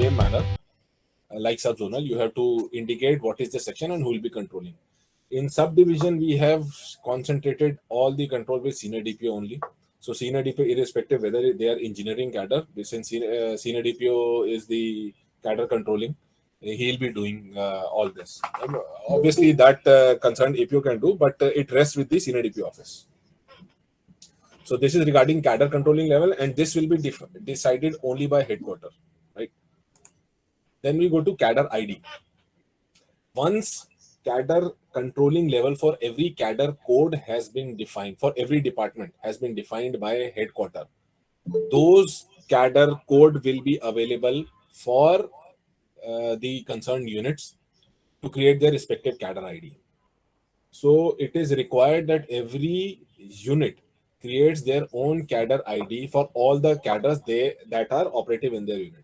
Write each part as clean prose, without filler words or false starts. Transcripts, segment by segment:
same manner. Like subzonal, you have to indicate what is the section and who will be controlling. In subdivision, we have concentrated all the control with senior DPO only. So senior DPO, irrespective whether they are engineering cadre, since senior DPO is the cadre controlling, he'll be doing all this. Obviously, that concerned APO can do, but it rests with the senior DPO office. So this is regarding cadre controlling level, and this will be decided only by headquarter, right? Then we go to cadre ID. Once cadre controlling level for every cadre code has been defined, for every department has been defined by headquarter, those cadre code will be available for the concerned units to create their respective cadre ID. So it is required that every unit creates their own cadre ID for all the cadres that are operative in their unit.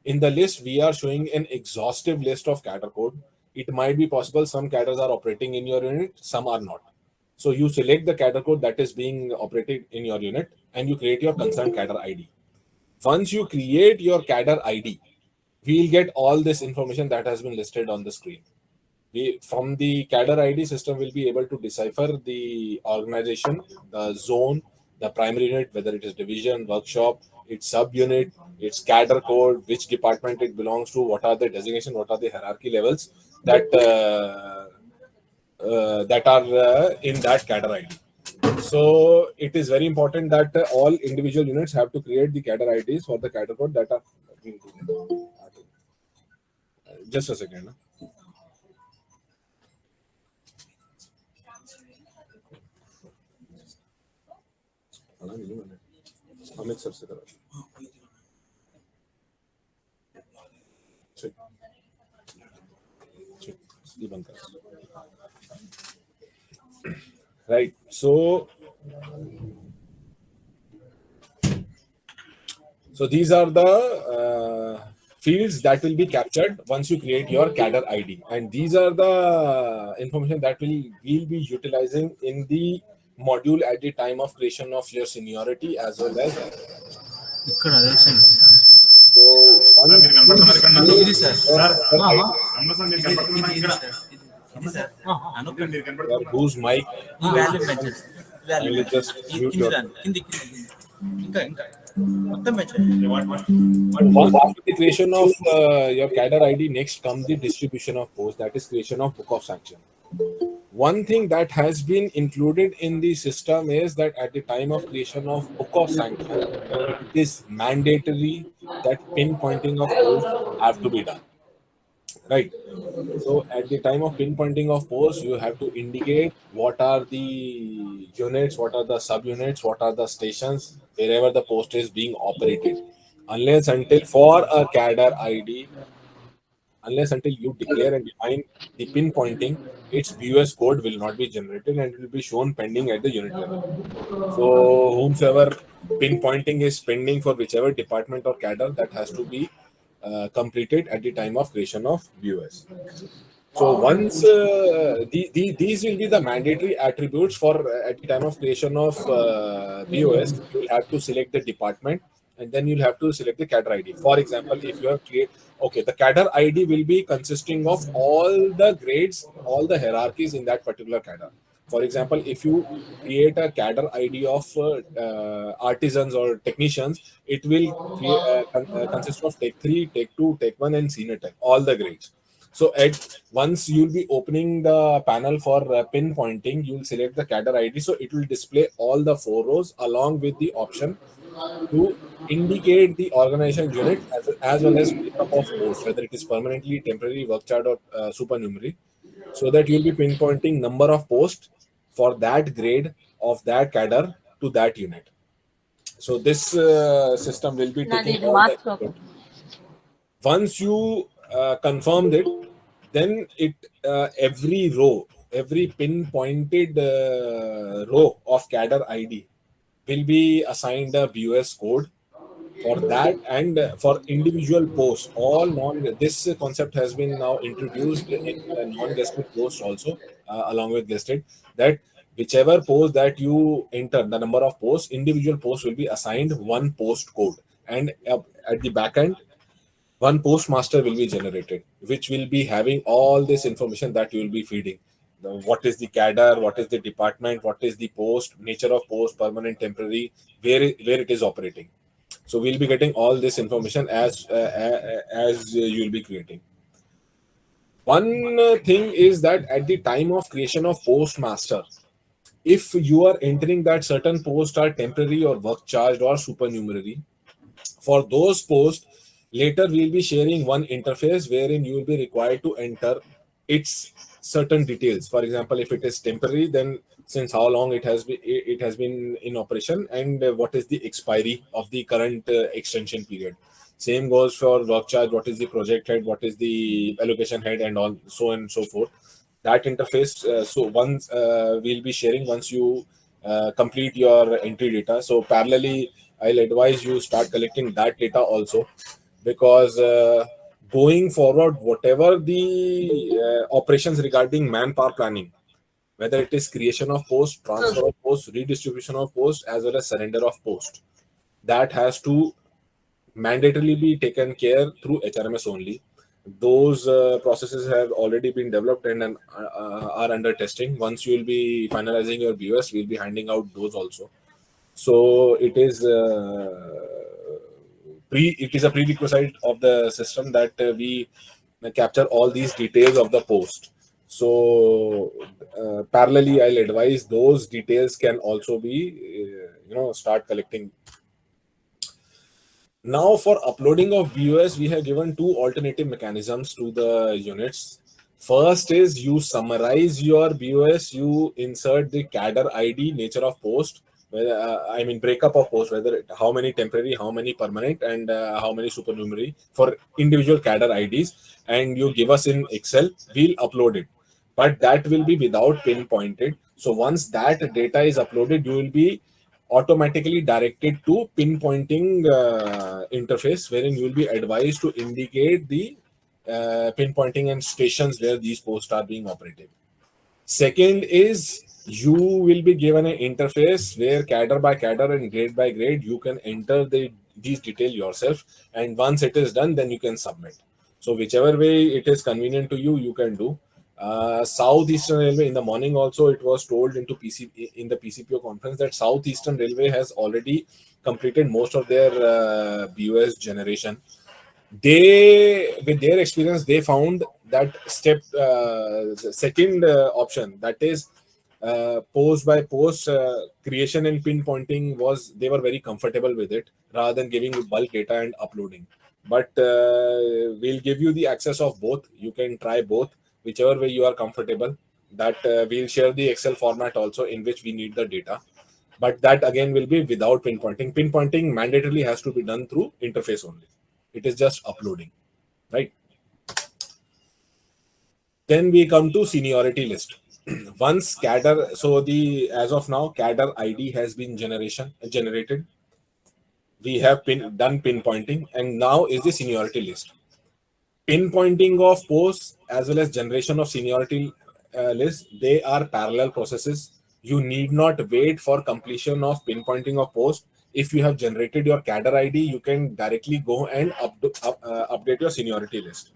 In the list, we are showing an exhaustive list of cadre code. It might be possible some cadres are operating in your unit, some are not. So you select the cadre code that is being operated in your unit and you create your concerned cadre ID. Once you create your cadre ID, we'll get all this information that has been listed on the screen. From the cadre ID system, will be able to decipher the organization, the zone, the primary unit, whether it is division, workshop, its subunit, its cadre code, which department it belongs to, what are the designation, what are the hierarchy levels that are in that cadre ID. So it is very important that all individual units have to create the cadre IDs for the cadre code that are. Just a second. Amit sir से करा right. So these are the fields that will be captured once you create your cadre ID, and these are the information that we'll be utilizing in the module at the time of creation of your seniority as well as. Whose mic? Just mute your. After the creation of your cadre ID, next comes the distribution of posts, that is creation of book of sanction. One thing that has been included in the system is that at the time of creation of book of sanction, it is mandatory that pinpointing of posts have to be done. Right. So at the time of pinpointing of posts, you have to indicate what are the units, what are the subunits, what are the stations, wherever the post is being operated. Unless until for a cadre ID, unless until you declare and define the pinpointing, its BUS code will not be generated and it will be shown pending at the unit level. So whomsoever pinpointing is pending for whichever department or cadre, that has to be completed at the time of creation of BUS. So once these will be the mandatory attributes for at the time of creation of BOS, you will have to select the department and then you'll have to select the cadre ID. For example, if you have created, okay, the cadre ID will be consisting of all the grades, all the hierarchies in that particular cadre. For example, if you create a cadre ID of artisans or technicians, it will consist of Tech 3, Tech 2, Tech 1 and Senior Tech, all the grades. So once you'll be opening the panel for pinpointing, you'll select the cadre ID. So it will display all the 4 rows along with the option to indicate the organization unit as well as breakup of posts, whether it is permanently, temporary, work chart or supernumerary, so that you'll be pinpointing number of posts for that grade of that cadre to that unit. So this system will be taking all the input. Once you confirmed it, then every row, every pinpointed row of cadre ID will be assigned a BUS code for that, and for individual posts. This concept has been now introduced in non-guested posts also, along with guested, that whichever post that you enter, the number of posts, individual posts will be assigned one post code, and at the back end, one postmaster will be generated, which will be having all this information that you will be feeding. What is the cadre, what is the department, what is the post, nature of post, permanent, temporary, where it is operating. So we'll be getting all this information as you will be creating. One thing is that at the time of creation of postmaster, if you are entering that certain posts are temporary or work charged or supernumerary, for those posts, later we'll be sharing one interface wherein you will be required to enter its certain details. For example, if it is temporary, then since how long it has been in operation, and what is the expiry of the current extension period. Same goes for work charge. What is the project head? What is the allocation head, and all so on and so forth. That interface. So once we'll be sharing once you complete your entry data. So parallelly, I'll advise you start collecting that data also, because going forward, whatever the operations regarding manpower planning, whether it is creation of post, transfer of post, redistribution of post, as well as surrender of post, that has to mandatorily be taken care through HRMS only. Those processes have already been developed and are under testing. Once you will be finalizing your BOS, we'll be handing out those also. So it is a prerequisite of the system that we capture all these details of the post. So parallelly, I'll advise those details can also be start collecting. Now, for uploading of BOS, we have given two alternative mechanisms to the units. First is you summarize your BOS, you insert the cadre ID, nature of post, I mean breakup of post, whether how many temporary, how many permanent, and how many supernumerary for individual cadre IDs, and you give us in Excel. We'll upload it, but that will be without pinpointed. So once that data is uploaded, you will be automatically directed to pinpointing interface, wherein you will be advised to indicate the pinpointing and stations where these posts are being operated. Second is you will be given an interface where cadre by cadre and grade by grade you can enter these details yourself, and once it is done, then you can submit. So whichever way it is convenient to you, you can do. Southeastern Railway, in the morning also it was told in the PCPO conference that Southeastern Railway has already completed most of their BOS generation. They, with their experience, they found that second option, that is post by post creation and pinpointing, was they were very comfortable with it rather than giving you bulk data and uploading. But we'll give you the access of both. You can try both, whichever way you are comfortable. That we'll share the Excel format also in which we need the data, but that again will be without pinpointing. Pinpointing mandatorily has to be done through interface only. It is just uploading, right? Then we come to seniority list. Once cadre, so the as of now cadre ID has been generated. We have done pinpointing, and now is the seniority list. Pinpointing of posts as well as generation of seniority list, they are parallel processes. You need not wait for completion of pinpointing of post. If you have generated your cadre ID, you can directly go and update your seniority list.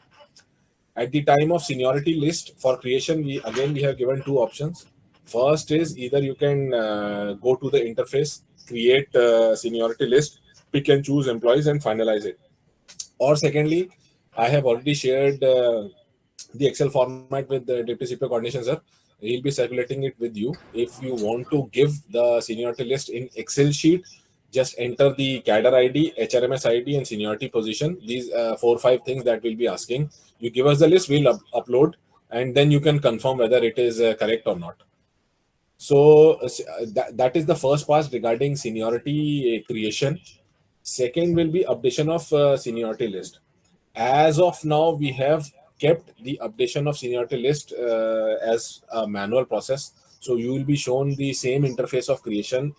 At the time of seniority list for creation, we have given two options. First is either you can go to the interface, create seniority list, pick and choose employees and finalize it. Or secondly, I have already shared the Excel format with the Deputy CPO coordination, sir. He'll be circulating it with you. If you want to give the seniority list in Excel sheet, just enter the cadre ID, HRMS ID, and seniority position. These 4-5 things that we'll be asking. You give us the list, we'll upload, and then you can confirm whether it is correct or not. So that is the first part regarding seniority creation. Second will be updation of seniority list. As of now, we have kept the updation of seniority list as a manual process. So you will be shown the same interface of creation.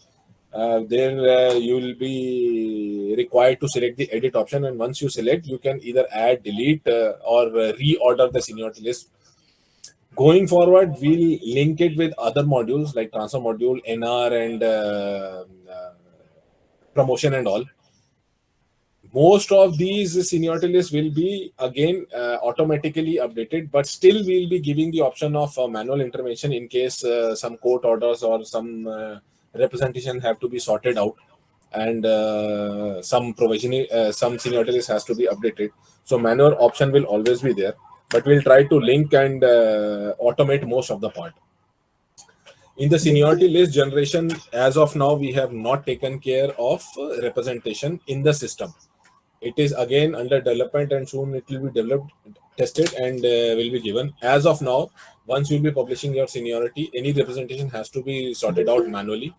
There you will be required to select the edit option, and once you select, you can either add, delete, or reorder the seniority list. Going forward, we'll link it with other modules like transfer module, NR, and promotion and all. Most of these seniority lists will be again automatically updated, but still we'll be giving the option of manual intervention in case some court orders or some representation have to be sorted out, and some provisioning, some seniority list has to be updated. So manual option will always be there, but we'll try to link and automate most of the part. In the seniority list generation, as of now, we have not taken care of representation in the system. It is again under development, and soon it will be developed, tested, and will be given. As of now, once you'll be publishing your seniority, any representation has to be sorted out manually,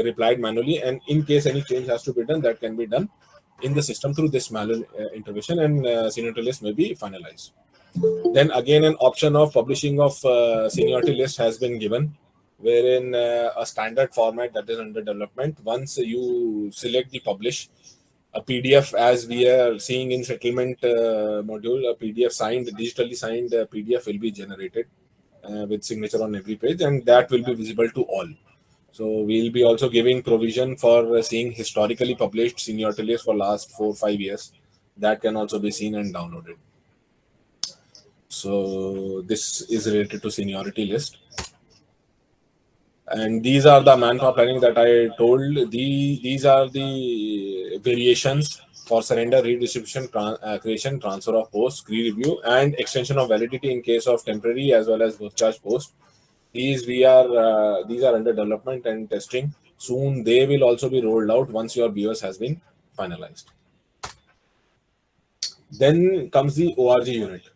replied manually, and in case any change has to be done, that can be done in the system through this manual intervention, and seniority list may be finalized. Then again, an option of publishing of seniority list has been given, wherein a standard format that is under development. Once you select the publish, a PDF, as we are seeing in settlement module, a PDF signed, digitally signed PDF will be generated with signature on every page, and that will be visible to all. So we'll be also giving provision for seeing historically published seniority list for last 4-5 years. That can also be seen and downloaded. So this is related to seniority list. And these are the manpower planning that I told. These are the variations for surrender, redistribution, creation, transfer of post, review, and extension of validity in case of temporary as well as work charge post. These are under development and testing. Soon they will also be rolled out once your BOS has been finalized. Then comes the ORG unit.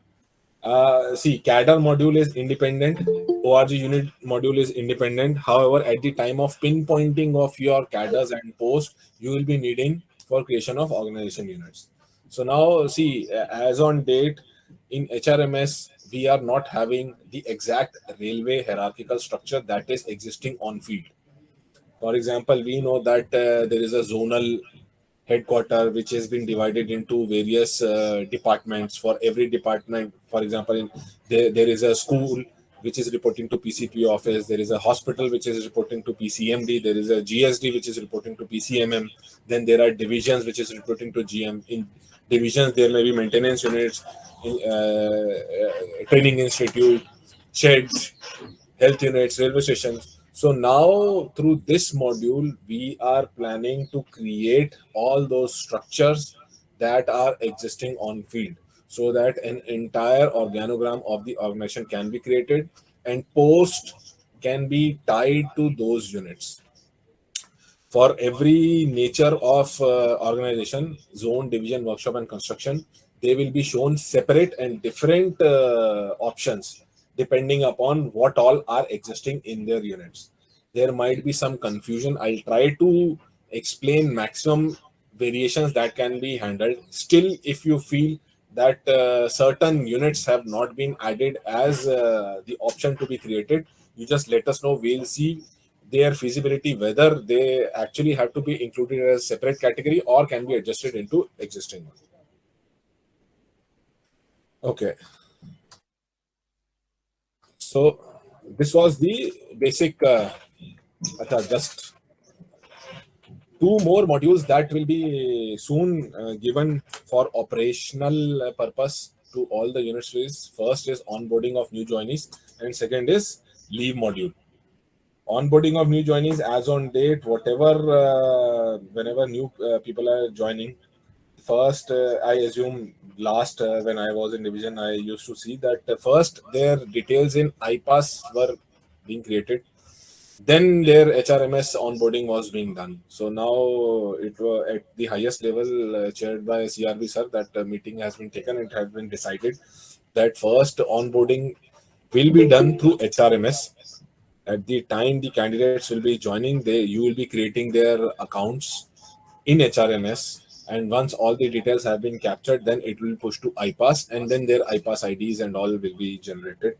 See, Cadre module is independent. ORG unit module is independent. However, at the time of pinpointing of your cadres and posts, you will be needing for creation of organization units. So now, see, as on date, in HRMS, we are not having the exact railway hierarchical structure that is existing on field. For example, we know that there is a zonal headquarter which has been divided into various departments. For every department, for example, there is a school which is reporting to PCP office, there is a hospital which is reporting to PCMD, there is a GSD which is reporting to PCMM, then there are divisions which is reporting to GM. In divisions there may be maintenance units, training institute, sheds, health units, railway stations. So now through this module, we are planning to create all those structures that are existing on field, so that an entire organogram of the organization can be created and post can be tied to those units. For every nature of organization, zone, division, workshop, and construction, they will be shown separate and different options depending upon what all are existing in their units. There might be some confusion. I'll try to explain maximum variations that can be handled. Still, if you feel that certain units have not been added as the option to be created, you just let us know. We'll see their feasibility, whether they actually have to be included as a separate category or can be adjusted into existing one. Okay. So this was the basic, just two more modules that will be soon given for operational purpose to all the units. First is onboarding of new joinees, and second is leave module. Onboarding of new joinees, as on date, whatever whenever new people are joining, first I assume last when I was in division, I used to see that first their details in iPass were being created, then their HRMS onboarding was being done. So now it was at the highest level, chaired by CRB sir, that meeting has been taken. It has been decided that first onboarding will be done through HRMS. At the time the candidates will be joining, you will be creating their accounts in HRMS, and once all the details have been captured, then it will push to iPass, and then their iPass IDs and all will be generated.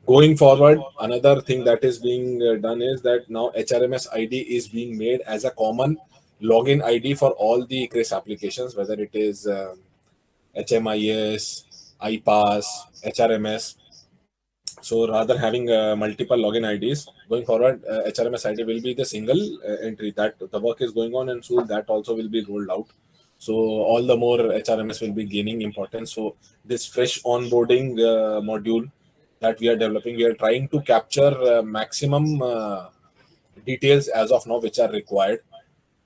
Going forward, another thing that is being done is that now HRMS ID is being made as a common login ID for all the CRIS applications, whether it is HMIS, iPass, HRMS. So rather having multiple login IDs, going forward, HRMS ID will be the single entry. That the work is going on, and soon that also will be rolled out. So all the more HRMS will be gaining importance. So this fresh onboarding module that we are developing, we are trying to capture maximum details as of now which are required.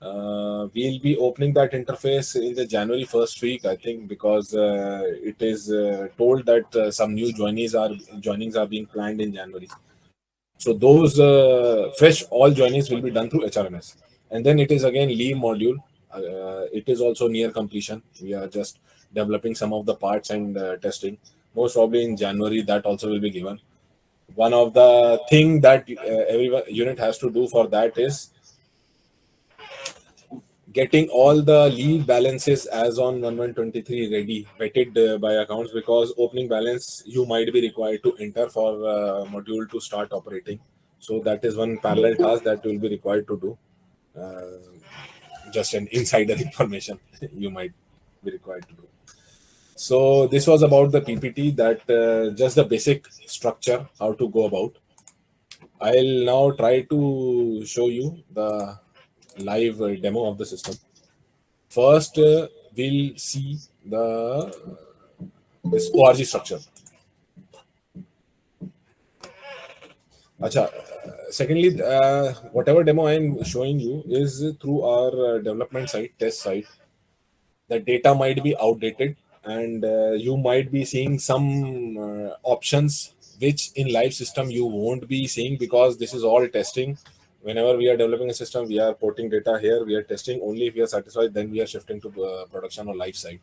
We'll be opening that interface in the January first week, I think, because it is told that some new joinings are being planned in January. So those fresh all joinings will be done through HRMS, and then it is again leave module. It is also near completion. We are just developing some of the parts and testing. Most probably in January that also will be given. One of the thing that every unit has to do for that is getting all the leave balances as on 1123 ready, vetted by accounts, because opening balance you might be required to enter for module to start operating. So that is one parallel task that will be required to do. Just an insider information you might be required to do. So this was about the PPT, that just the basic structure, how to go about. I'll now try to show you the live demo of the system. First, we'll see the this ORG structure. Acha, secondly, whatever demo I'm showing you is through our development site, test site. The data might be outdated, and you might be seeing some options which in live system you won't be seeing, because this is all testing. Whenever we are developing a system, we are porting data here, we are testing. Only if we are satisfied, then we are shifting to production or live site.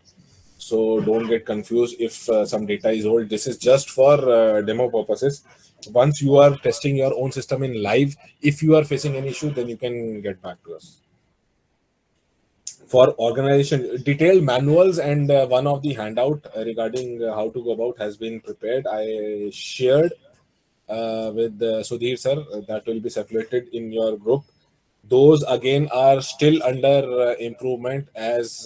So don't get confused if some data is old. This is just for demo purposes. Once you are testing your own system in live, if you are facing any issue, then you can get back to us. For organization, detailed manuals and one of the handout regarding how to go about has been prepared. I shared with Sudhir sir, that will be circulated in your group. Those again are still under improvement, as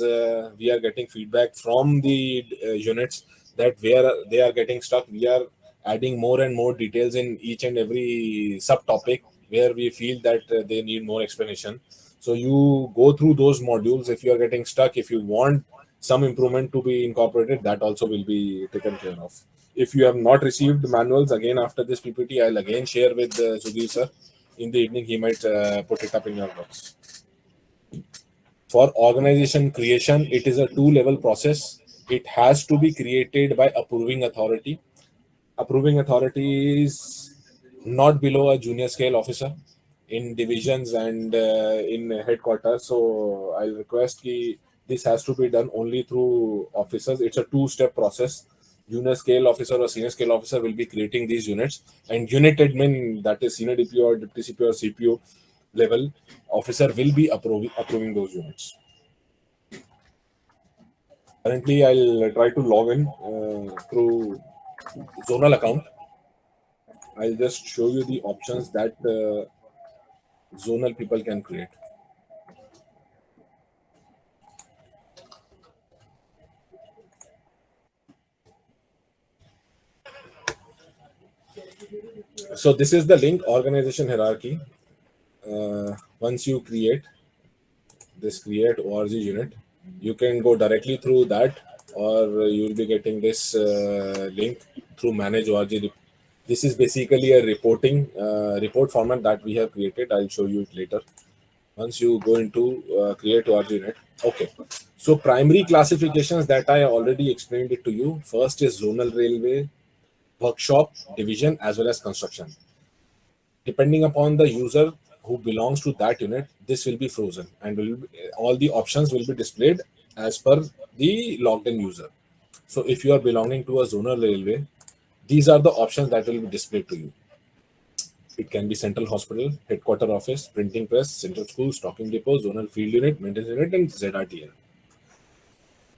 we are getting feedback from the units that where they are getting stuck. We are adding more and more details in each and every subtopic where we feel that they need more explanation. So you go through those modules. If you are getting stuck, if you want some improvement to be incorporated, that also will be taken care of. If you have not received manuals, again after this PPT, I'll again share with Sudhir sir. In the evening, he might put it up in your box. For organization creation, it is a two-level process. It has to be created by approving authority. Approving authority is not below a junior scale officer in divisions and in headquarters. So I'll request ki this has to be done only through officers. It's a two-step process. Junior scale officer or senior scale officer will be creating these units, and unit admin, that is senior DPO or deputy CPO or CPO level officer, will be approving those units. Currently, I'll try to log in through zonal account. I'll just show you the options that zonal people can create. So this is the link, organization hierarchy. Once you create ORG unit, you can go directly through that, or you'll be getting this link through manage ORG. This is basically a report format that we have created. I'll show you it later. Once you go into create ORG unit. Okay. So primary classifications that I already explained it to you. First is zonal railway, workshop, division, as well as construction. Depending upon the user who belongs to that unit, this will be frozen, and all the options will be displayed as per the logged in user. So if you are belonging to a zonal railway, these are the options that will be displayed to you. It can be central hospital, headquarter office, printing press, central school, stocking depot, zonal field unit, maintenance unit, and ZRTL.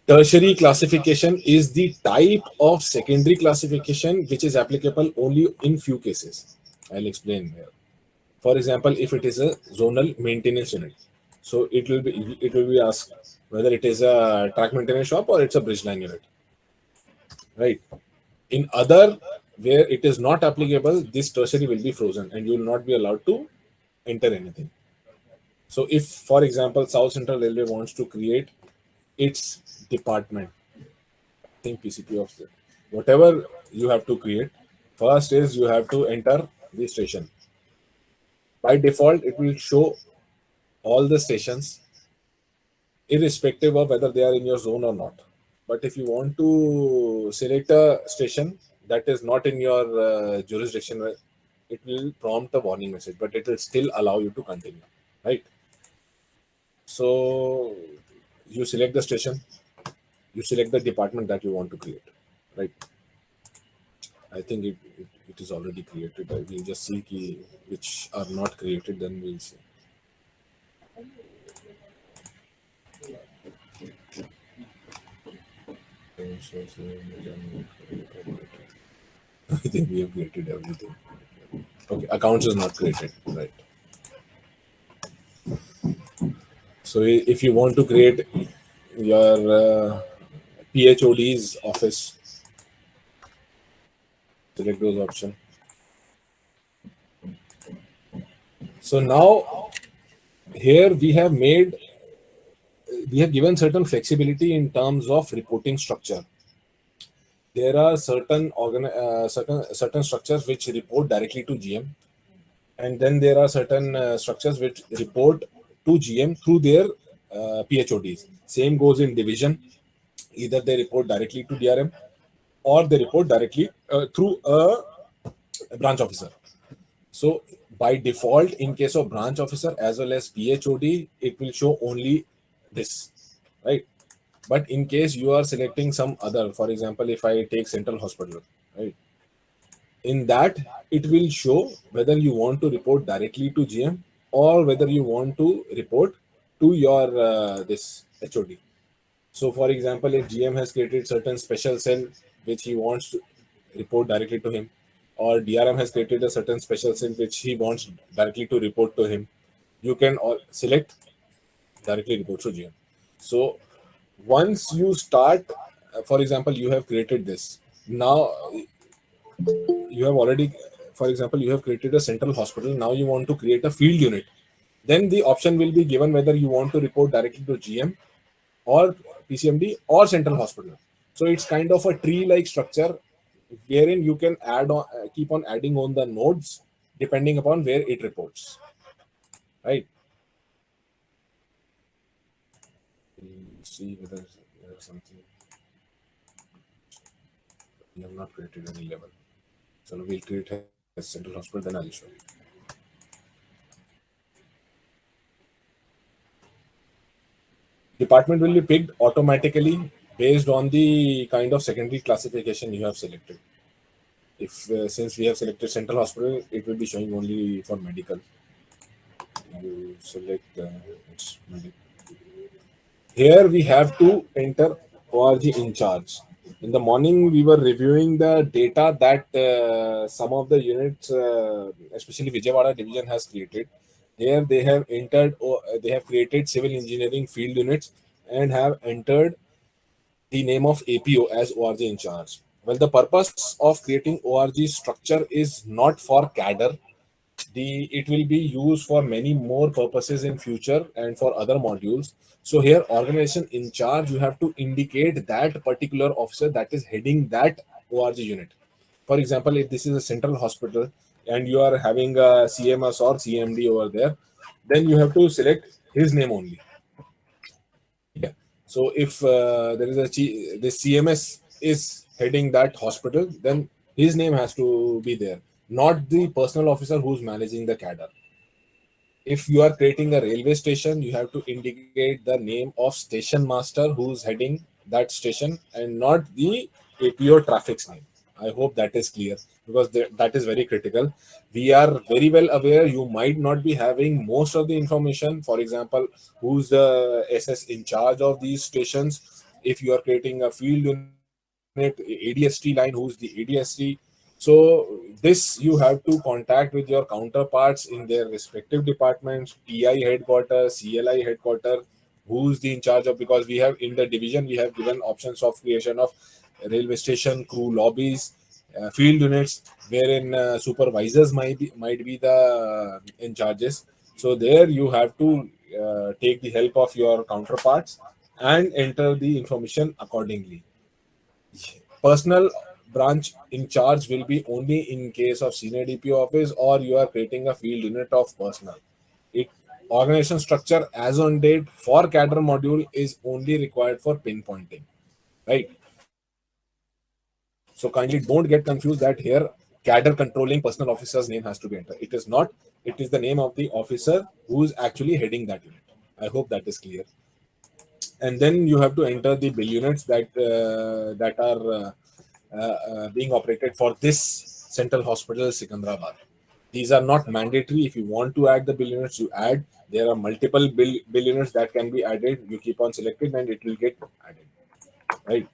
Tertiary classification is the type of secondary classification which is applicable only in few cases. I'll explain here. For example, if it is a zonal maintenance unit, so it will be asked whether it is a track maintenance shop or it's a bridge line unit, right? In other, where it is not applicable, this tertiary will be frozen and you will not be allowed to enter anything. So if, for example, South Central Railway wants to create its department. I think PCP of the, whatever you have to create. First is you have to enter the station. By default, it will show all the stations, irrespective of whether they are in your zone or not. But if you want to select a station that is not in your jurisdiction, it will prompt a warning message, but it will still allow you to continue, right? So you select the station, you select the department that you want to create, right? I think it is already created. We'll just see which are not created, then we'll see. I think we have created everything. Okay, accounts is not created, right? So if you want to create your PHOD's office, select those options. So now here we have given certain flexibility in terms of reporting structure. There are certain structures which report directly to GM, and then there are certain structures which report to GM through their PHODs. Same goes in division. Either they report directly to DRM or they report directly through a branch officer. So by default, in case of branch officer as well as PHOD, it will show only this, right? But in case you are selecting some other, for example, if I take central hospital, right? In that, it will show whether you want to report directly to GM or whether you want to report to your this HOD. So, for example, if GM has created certain special cell which he wants to report directly to him, or DRM has created a certain special cell which he wants directly to report to him, you can all select directly report to GM. So, once you start, for example, you have created this. Now, you have already, for example, you have created a central hospital. Now you want to create a field unit. Then the option will be given whether you want to report directly to GM or PCMD or central hospital. So it's kind of a tree-like structure wherein you can add on, keep on adding on the nodes depending upon where it reports, right? Let's see whether there's something. We have not created any level. So we'll create a central hospital, then I'll show you. Department will be picked automatically based on the kind of secondary classification you have selected. If since we have selected central hospital, it will be showing only for medical. You select it's medical. Here we have to enter ORG in charge. In the morning, we were reviewing the data that some of the units, especially Vijayawada division, has created. Here they have entered, they have created civil engineering field units and have entered the name of APO as ORG in charge. Well, the purpose of creating ORG structure is not for cadre. It will be used for many more purposes in future and for other modules. So here, organization in charge, you have to indicate that particular officer that is heading that ORG unit. For example, if this is a central hospital and you are having a CMS or CMD over there, then you have to select his name only. Yeah. So if there is the CMS is heading that hospital, then his name has to be there, not the personal officer who's managing the cadre. If you are creating a railway station, you have to indicate the name of station master who's heading that station and not the APO traffic's name. I hope that is clear because that is very critical. We are very well aware you might not be having most of the information. For example, who's the SS in charge of these stations? If you are creating a field unit, ADST line, who's the ADST? So this you have to contact with your counterparts in their respective departments, TI headquarters, CLI headquarters, who's the in charge of, because we have in the division, we have given options of creation of railway station, crew lobbies, field units, wherein supervisors might be the in charges. So there you have to take the help of your counterparts and enter the information accordingly. Personal branch in charge will be only in case of senior DPO office or you are creating a field unit of personnel. It Organization structure as on date for cadre module is only required for pinpointing, right? So kindly don't get confused that here cadre controlling personal officer's name has to be entered. It is not. It is the name of the officer who is actually heading that unit. I hope that is clear. And then you have to enter the bill units that are being operated for this central hospital Sikandrabad. These are not mandatory. If you want to add the bill units, you add. There are multiple bill units that can be added. You keep on selecting and it will get added, right?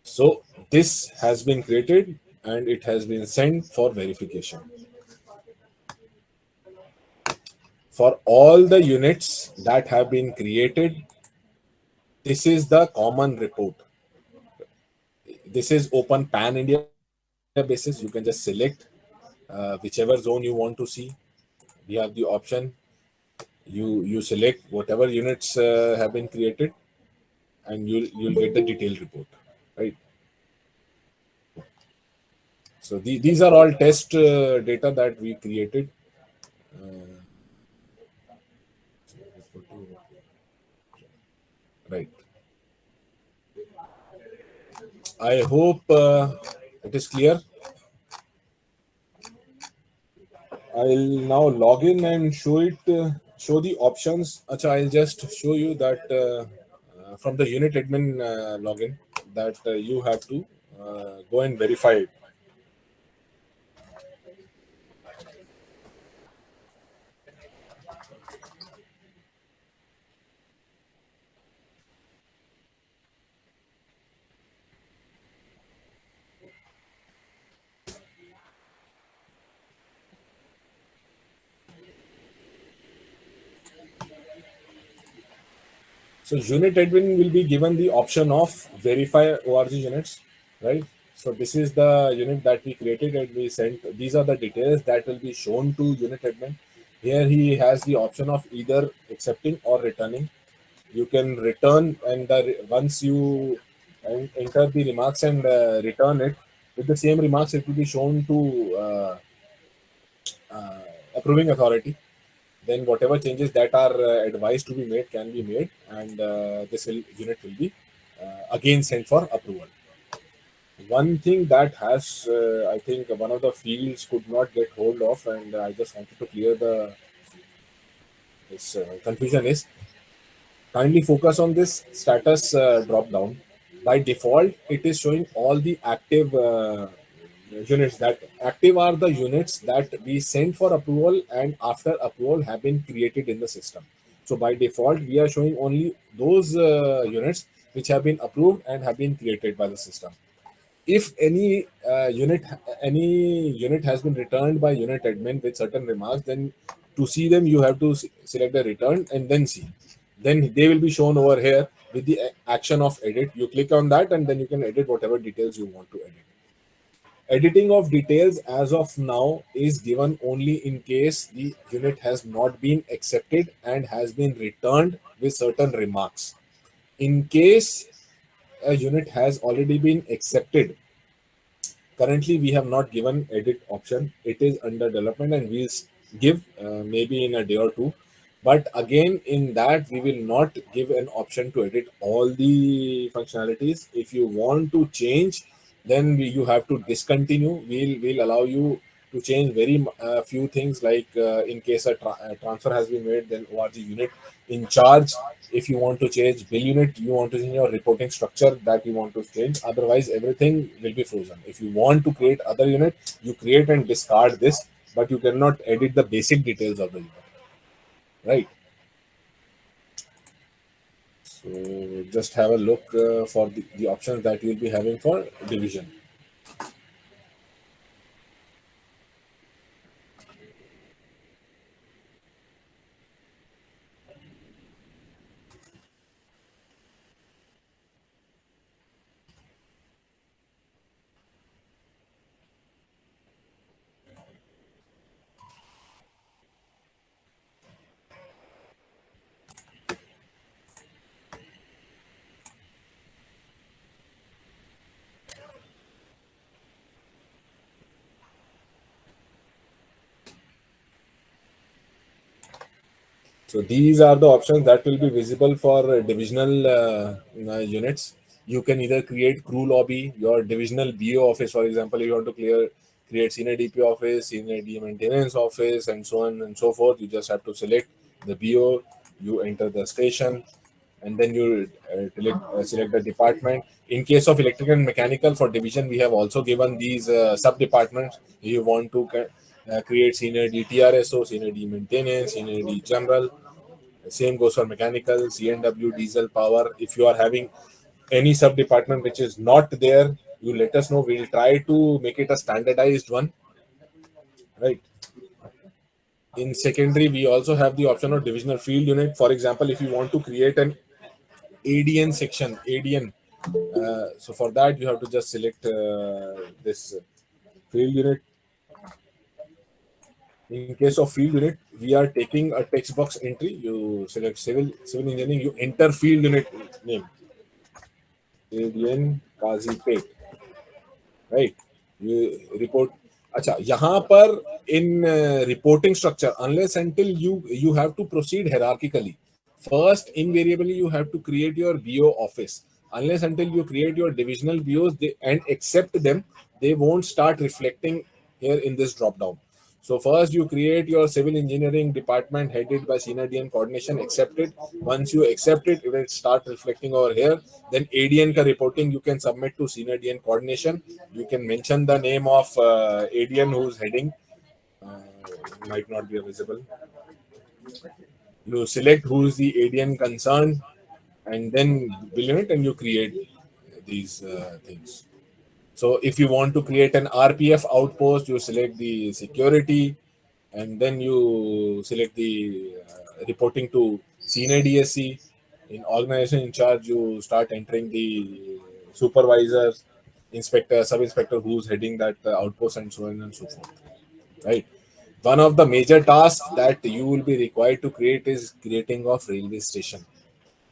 So this has been created and it has been sent for verification for all the units that have been created. This is the common report. This is open pan India basis. You can just select whichever zone you want to see. We have the option. You select whatever units have been created, and you'll get the detailed report, right? So these are all test data that we created. Right. I hope it is clear. I'll now log in and show it. Show the options. Acha, I'll just show you that from the unit admin login that you have to go and verify it. So unit admin will be given the option of verify ORG units, right? So this is the unit that we created and we sent. These are the details that will be shown to unit admin. Here he has the option of either accepting or returning. You can return and once you enter the remarks and return it with the same remarks, it will be shown to approving authority. Then whatever changes that are advised to be made can be made, and unit will be again sent for approval. One thing that has, I think, one of the fields could not get hold of, and I just wanted to clear the this confusion is kindly focus on this status drop down. By default, it is showing all the active units. That active are the units that we sent for approval and after approval have been created in the system. So by default, we are showing only those units which have been approved and have been created by the system. If any unit has been returned by unit admin with certain remarks, then to see them you have to select the return and then see. Then they will be shown over here with the action of edit. You click on that and then you can edit whatever details you want to edit. Editing of details as of now is given only in case the unit has not been accepted and has been returned with certain remarks. In case a unit has already been accepted, currently we have not given edit option. It is under development and we'll give maybe in a day or two. But again, in that we will not give an option to edit all the functionalities. If you want to change, then you have to discontinue. We'll allow you to change very few things, like in case a transfer has been made, then org unit in charge. If you want to change bill unit, you want to change your reporting structure, that you want to change. Otherwise everything will be frozen. If you want to create other unit, you create and discard this, but you cannot edit the basic details of the unit, right? So just have a look for the options that you'll be having for division. So these are the options that will be visible for divisional units. You can either create crew lobby, your divisional BO office, for example, if you want to create senior DP office, senior D maintenance office, and so on and so forth. You just have to select the BO, you enter the station, and then you select the department. In case of electrical and mechanical for division, we have also given these sub departments. You want to create senior DTRSO, senior D maintenance, senior D general. Same goes for mechanical, CNW, diesel, power. If you are having any sub department which is not there, you let us know. We'll try to make it a standardized one, right? In secondary, we also have the option of divisional field unit. For example, if you want to create an ADN section, ADN. So for that, you have to just select this field unit. In case of field unit, we are taking a text box entry. You select civil engineering. You enter field unit name, ADN Kazipet, right? You report. अच्छा यहाँ पर in reporting structure, unless until you have to proceed hierarchically. First, invariably, you have to create your BO office. Unless until you create your divisional BOs and accept them, they won't start reflecting here in this drop down. So first you create your civil engineering department headed by senior DN coordination, accept it. Once you accept it, it will start reflecting over here. Then ADN ka reporting you can submit to senior DN coordination. You can mention the name of ADN who's heading. Might not be visible. You select who is the ADN concerned, and then bill it, and you create these things. So if you want to create an RPF outpost, you select the security, and then you select the reporting to senior DSC. In organization in charge, you start entering the supervisors, inspector, sub-inspector who's heading that outpost, and so on and so forth. Right. One of the major tasks that you will be required to create is creating of railway station,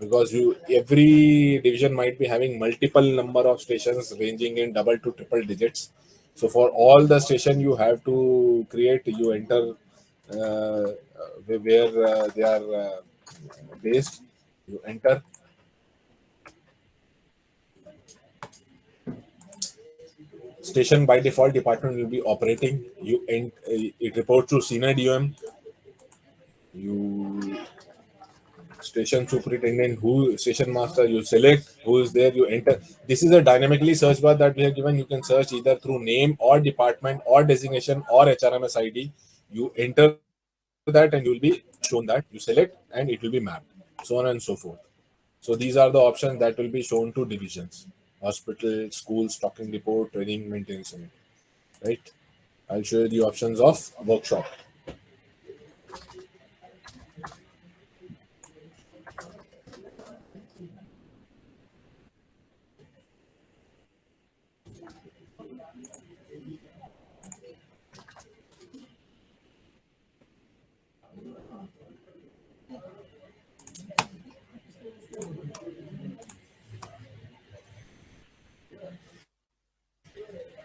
because you every division might be having multiple number of stations ranging in double to triple digits. So for all the station you have to create, you enter where they are based, you enter. Station by default department will be operating. It reports to senior DOM. You station superintendent, who station master, you select who is there, you enter. This is a dynamically search bar that we have given. You can search either through name or department or designation or HRMS ID. You enter that and you will be shown that. You select and it will be mapped, so on and so forth. So these are the options that will be shown to divisions: hospital, school, stocking depot, training, maintenance unit, right? I'll show you the options of workshop.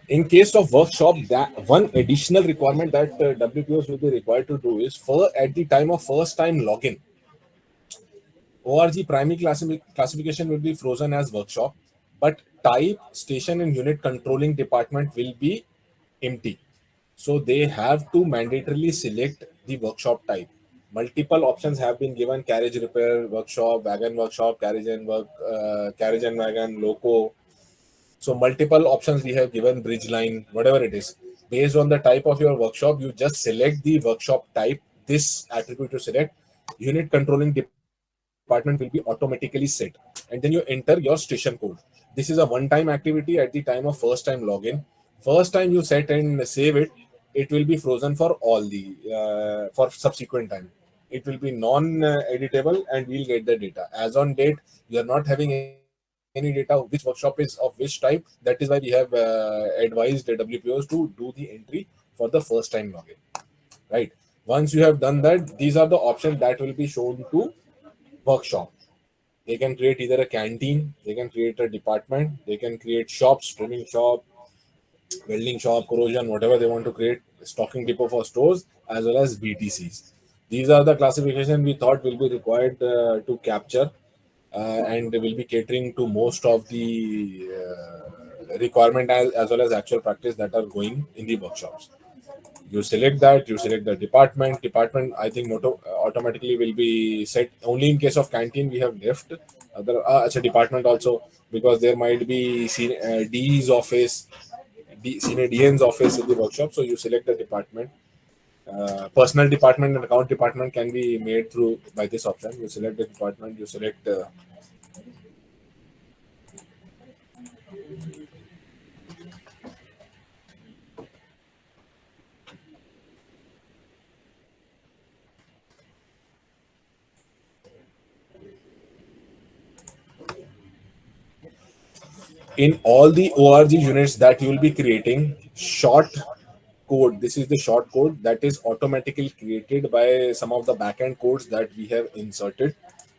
In case of workshop, that one additional requirement that WPOs will be required to do is, for at the time of first time login, ORG primary classification will be frozen as workshop, but type, station, and unit controlling department will be empty. So they have to mandatorily select the workshop type. Multiple options have been given: carriage repair workshop, wagon workshop, carriage and wagon, loco. So multiple options we have given, bridge line, whatever it is. Based on the type of your workshop, you just select the workshop type, this attribute to select. Unit controlling department will be automatically set. And then you enter your station code. This is a one-time activity at the time of first time login. First time you set and save it, it will be frozen for all the for subsequent time. It will be non-editable and we'll get the data. As on date, we are not having any data which workshop is of which type. That is why we have advised the WPOs to do the entry for the first time login. Right. Once you have done that, these are the options that will be shown to workshop. They can create either a canteen, they can create a department, they can create shops, trimming shop, welding shop, corrosion, whatever they want to create, stocking depot for stores, as well as BTCs. These are the classification we thought will be required to capture, and will be catering to most of the requirement as well as actual practice that are going in the workshops. You select that, you select the department. I think automatically will be set only in case of canteen we have left. Other it's a department also, because there might be D's office, senior DN's office in the workshop. So you select the department. Personal department and account department can be made through by this option. You select the department, you select in all the org units that you will be creating short code. This is the short code that is automatically created by some of the backend codes that we have inserted,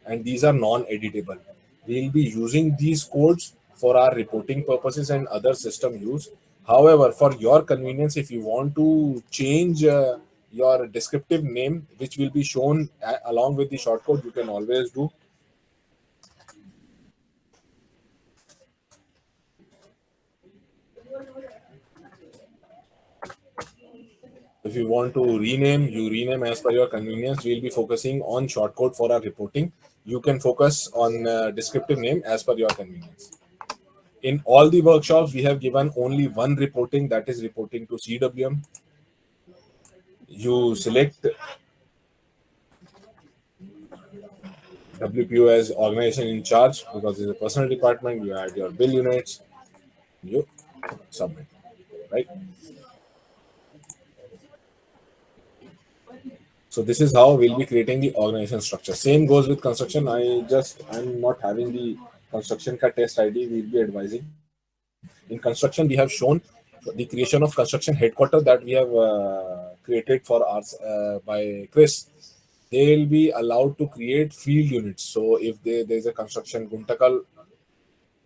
and these are non-editable. We'll be using these codes for our reporting purposes and other system use. However, for your convenience, if you want to change your descriptive name, which will be shown along with the short code, you can always do. If you want to rename, you rename as per your convenience. We'll be focusing on shortcode for our reporting. You can focus on descriptive name as per your convenience. In all the workshops, we have given only one reporting, that is reporting to CWM. You select WPO as organization in charge because it's a personal department. You add your bill units, you submit, right? So this is how we'll be creating the organization structure. Same goes with construction. I'm not having the construction ka test ID. We'll be advising. In construction, we have shown the creation of construction headquarters that we have created for us by Chris. They will be allowed to create field units. So if there's a construction Guntakal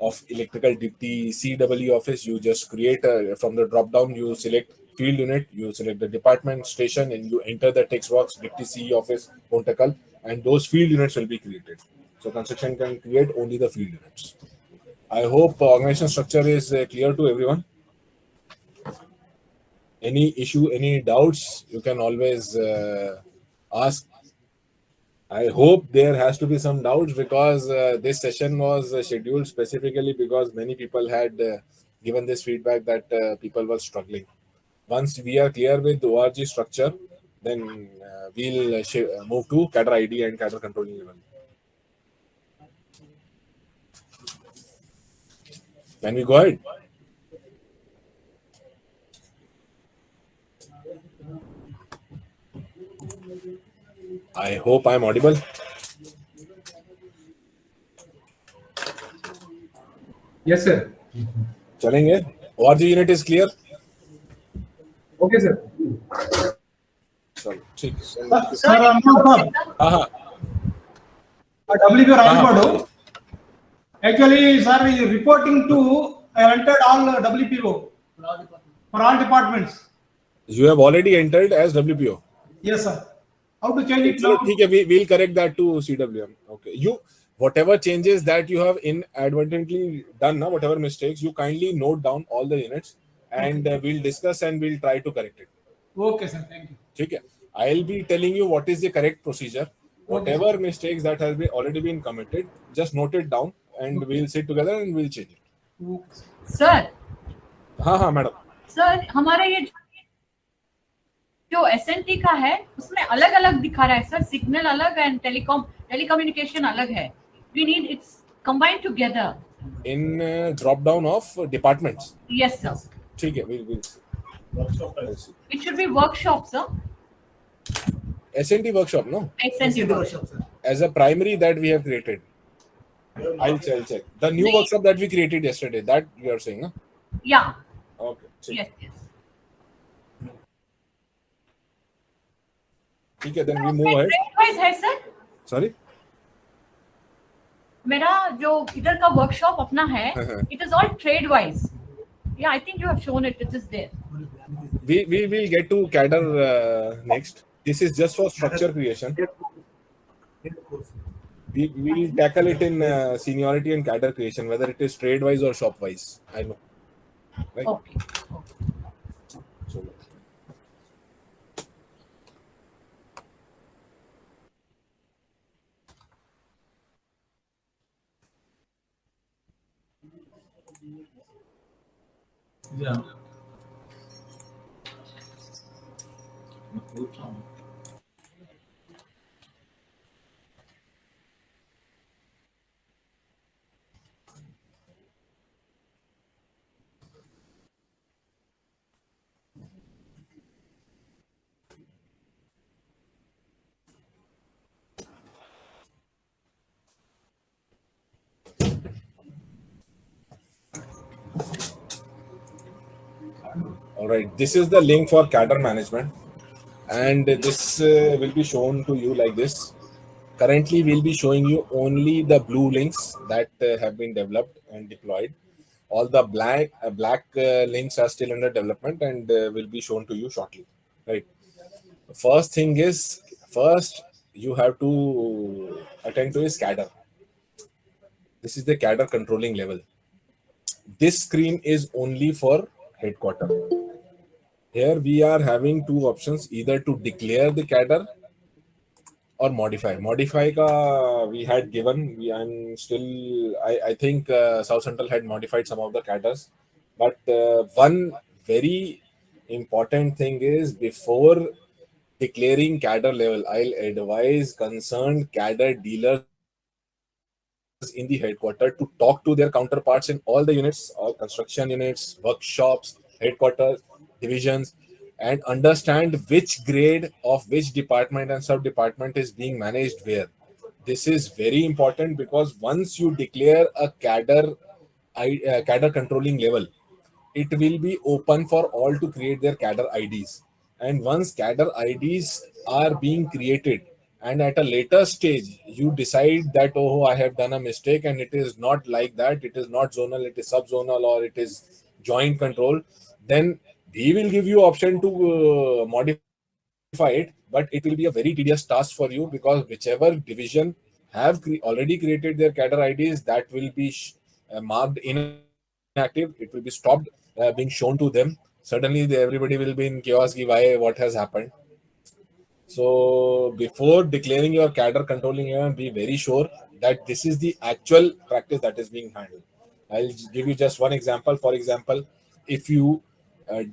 of electrical deputy CW office, you just create from the drop down, you select field unit, you select the department station, and you enter the text box deputy CE office Guntakal, and those field units will be created. So construction can create only the field units. I hope organization structure is clear to everyone. Any issue, any doubts, you can always ask. I hope there has to be some doubts because this session was scheduled specifically because many people had given this feedback that people were struggling. Once we are clear with the ORG structure, then we'll move to Cadre ID and Cadre controlling level. Can we go ahead? I hope I'm audible. Yes, sir. चलेंगे. ORG unit is clear. Okay, sir. चलो ठीक. Sir, हाँ. WPO Rajpado. Actually, sir, reporting to I entered all WPO for all departments. You have already entered as WPO. Yes, sir. How to change it now? Okay, we'll correct that to CWM. Okay, you whatever changes that you have inadvertently done now, whatever mistakes, you kindly note down all the units, and we'll discuss and we'll try to correct it. Okay, sir. Thank you. Okay, I'll be telling you what is the correct procedure. Whatever mistakes that has already been committed, just note it down, and we'll sit together and we'll change it. Okay. Sir हाँ madam. Sir हमारा ये जो SNT का है उसमें अलग अलग दिखा रहा है सर. सिग्नल अलग एंड टेलीकम्युनिकेशन अलग है. We need its combined together in drop down of departments. Yes sir. ठीक है, we'll it should be workshop sir. SNT workshop, no? SNT workshop sir. As a primary that we have created. I'll check. The new workshop that we created yesterday, that you are saying, huh? Yeah. Okay. Yes. ठीक है, then we move ahead. Trade-wise है sir. Sorry? मेरा जो इधर का workshop अपना है, it is all trade-wise. Yeah, I think you have shown it. It is there. We will get to Cadre next. This is just for structure creation. We'll tackle it in seniority and cadre creation, whether it is trade wise or shop wise. I know, right? Okay. So, Yeah. all right, this is the link for cadre management, and this will be shown to you like this. Currently, we'll be showing you only the blue links that have been developed and deployed. All the black links are still under development and will be shown to you shortly. Right. First thing is, first you have to attend to is cadre. This is the cadre controlling level. This screen is only for headquarter. Here we are having two options: either to declare the cadre or modify. Modify ka we had given. I'm still. I think South Central had modified some of the cadres, but one very important thing is before declaring cadre level, I'll advise concerned cadre dealers in the headquarter to talk to their counterparts in all the units, all construction units, workshops, headquarters, divisions, and understand which grade of which department and sub department is being managed where. This is very important because once you declare a cadre controlling level, it will be open for all to create their cadre IDs. And once cadre IDs are being created, and at a later stage, you decide that, oh, I have done a mistake and it is not like that, it is not zonal, it is sub-zonal, or it is joint control, then we will give you option to modify it, but it will be a very tedious task for you because whichever division have already created their cadre IDs, that will be marked inactive. It will be stopped being shown to them. Suddenly, everybody will be in chaos. Why? What has happened? So, before declaring your cadre controlling event, be very sure that this is the actual practice that is being handled. I'll give you just one example. For example, if you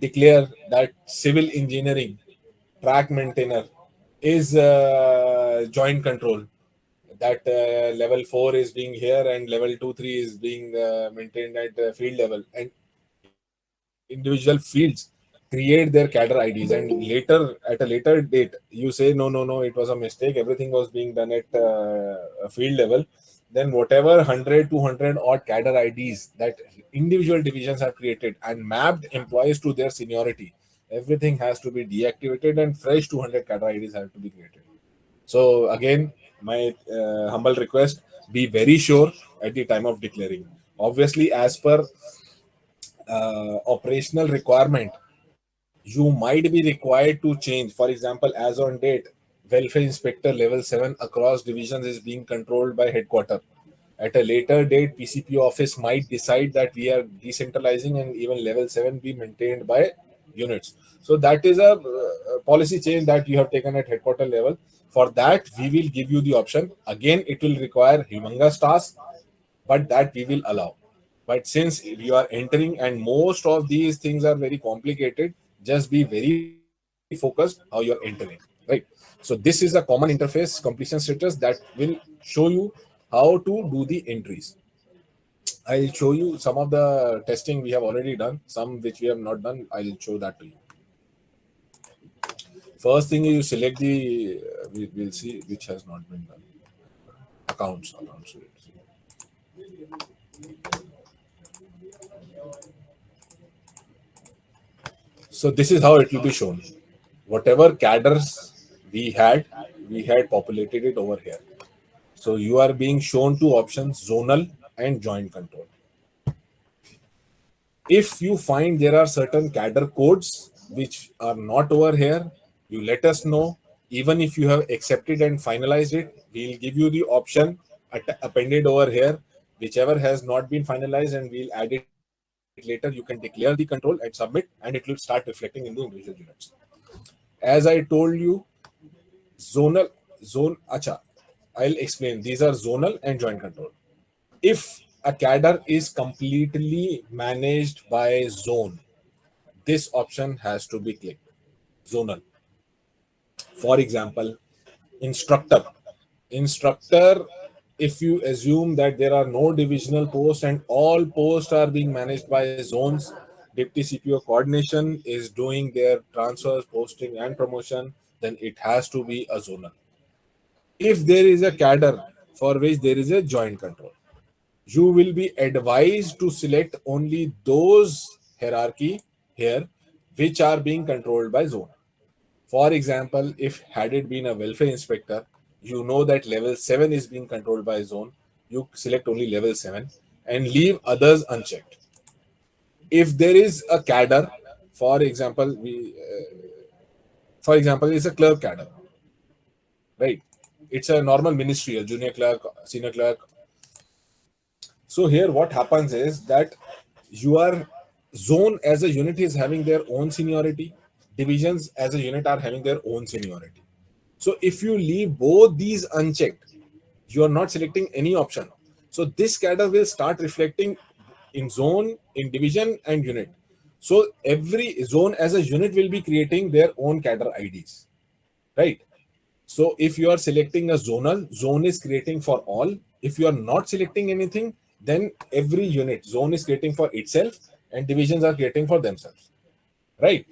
declare that civil engineering track maintainer is joint control, that level 4 is being here and level 2 3 is being maintained at field level, and individual fields create their cadre IDs, and later at a later date you say no, it was a mistake, everything was being done at a field level, then whatever 100 200 odd cadre IDs that individual divisions have created and mapped employees to their seniority, everything has to be deactivated and fresh 200 cadre IDs have to be created. So again, my humble request: be very sure at the time of declaring. Obviously, as per operational requirement, you might be required to change. For example, as on date, welfare inspector level 7 across divisions is being controlled by headquarter. At a later date, PCP office might decide that we are decentralizing and even level 7 be maintained by units. So that is a policy change that you have taken at headquarter level. For that, we will give you the option. Again, it will require humongous task, but that we will allow. But since you are entering and most of these things are very complicated, just be very focused how you're entering, right? So this is a common interface completion status that will show you how to do the entries. I'll show you some of the testing we have already done, some which we have not done. I'll show that to you. First thing is you select the, we'll see which has not been done. Accounts. So this is how it will be shown. Whatever cadres we had populated it over here. So you are being shown two options: zonal and joint control. If you find there are certain cadre codes which are not over here, you let us know. Even if you have accepted and finalized it, we'll give you the option appended over here, whichever has not been finalized, and we'll add it later. You can declare the control and submit, and it will start reflecting in the individual units. As I told you, zonal zone acha, I'll explain. These are zonal and joint control. If a cadre is completely managed by zone, this option has to be clicked. Zonal. For example, instructor. Instructor, if you assume that there are no divisional posts and all posts are being managed by zones, deputy CPO coordination is doing their transfers, posting, and promotion, then it has to be a zonal. If there is a cadre for which there is a joint control, you will be advised to select only those hierarchy here which are being controlled by zone. For example, if had it been a welfare inspector, you know that level 7 is being controlled by zone, you select only level 7 and leave others unchecked. If there is a cadre, for example, it's a clerk cadre, right? It's a normal ministerial, junior clerk, senior clerk. So here what happens is that your zone as a unit is having their own seniority, divisions as a unit are having their own seniority. So if you leave both these unchecked, you are not selecting any option. So this cadre will start reflecting in zone, in division, and unit. So every zone as a unit will be creating their own cadre IDs, right? So if you are selecting a zonal, zone is creating for all. If you are not selecting anything, then every unit, zone is creating for itself and divisions are creating for themselves, right?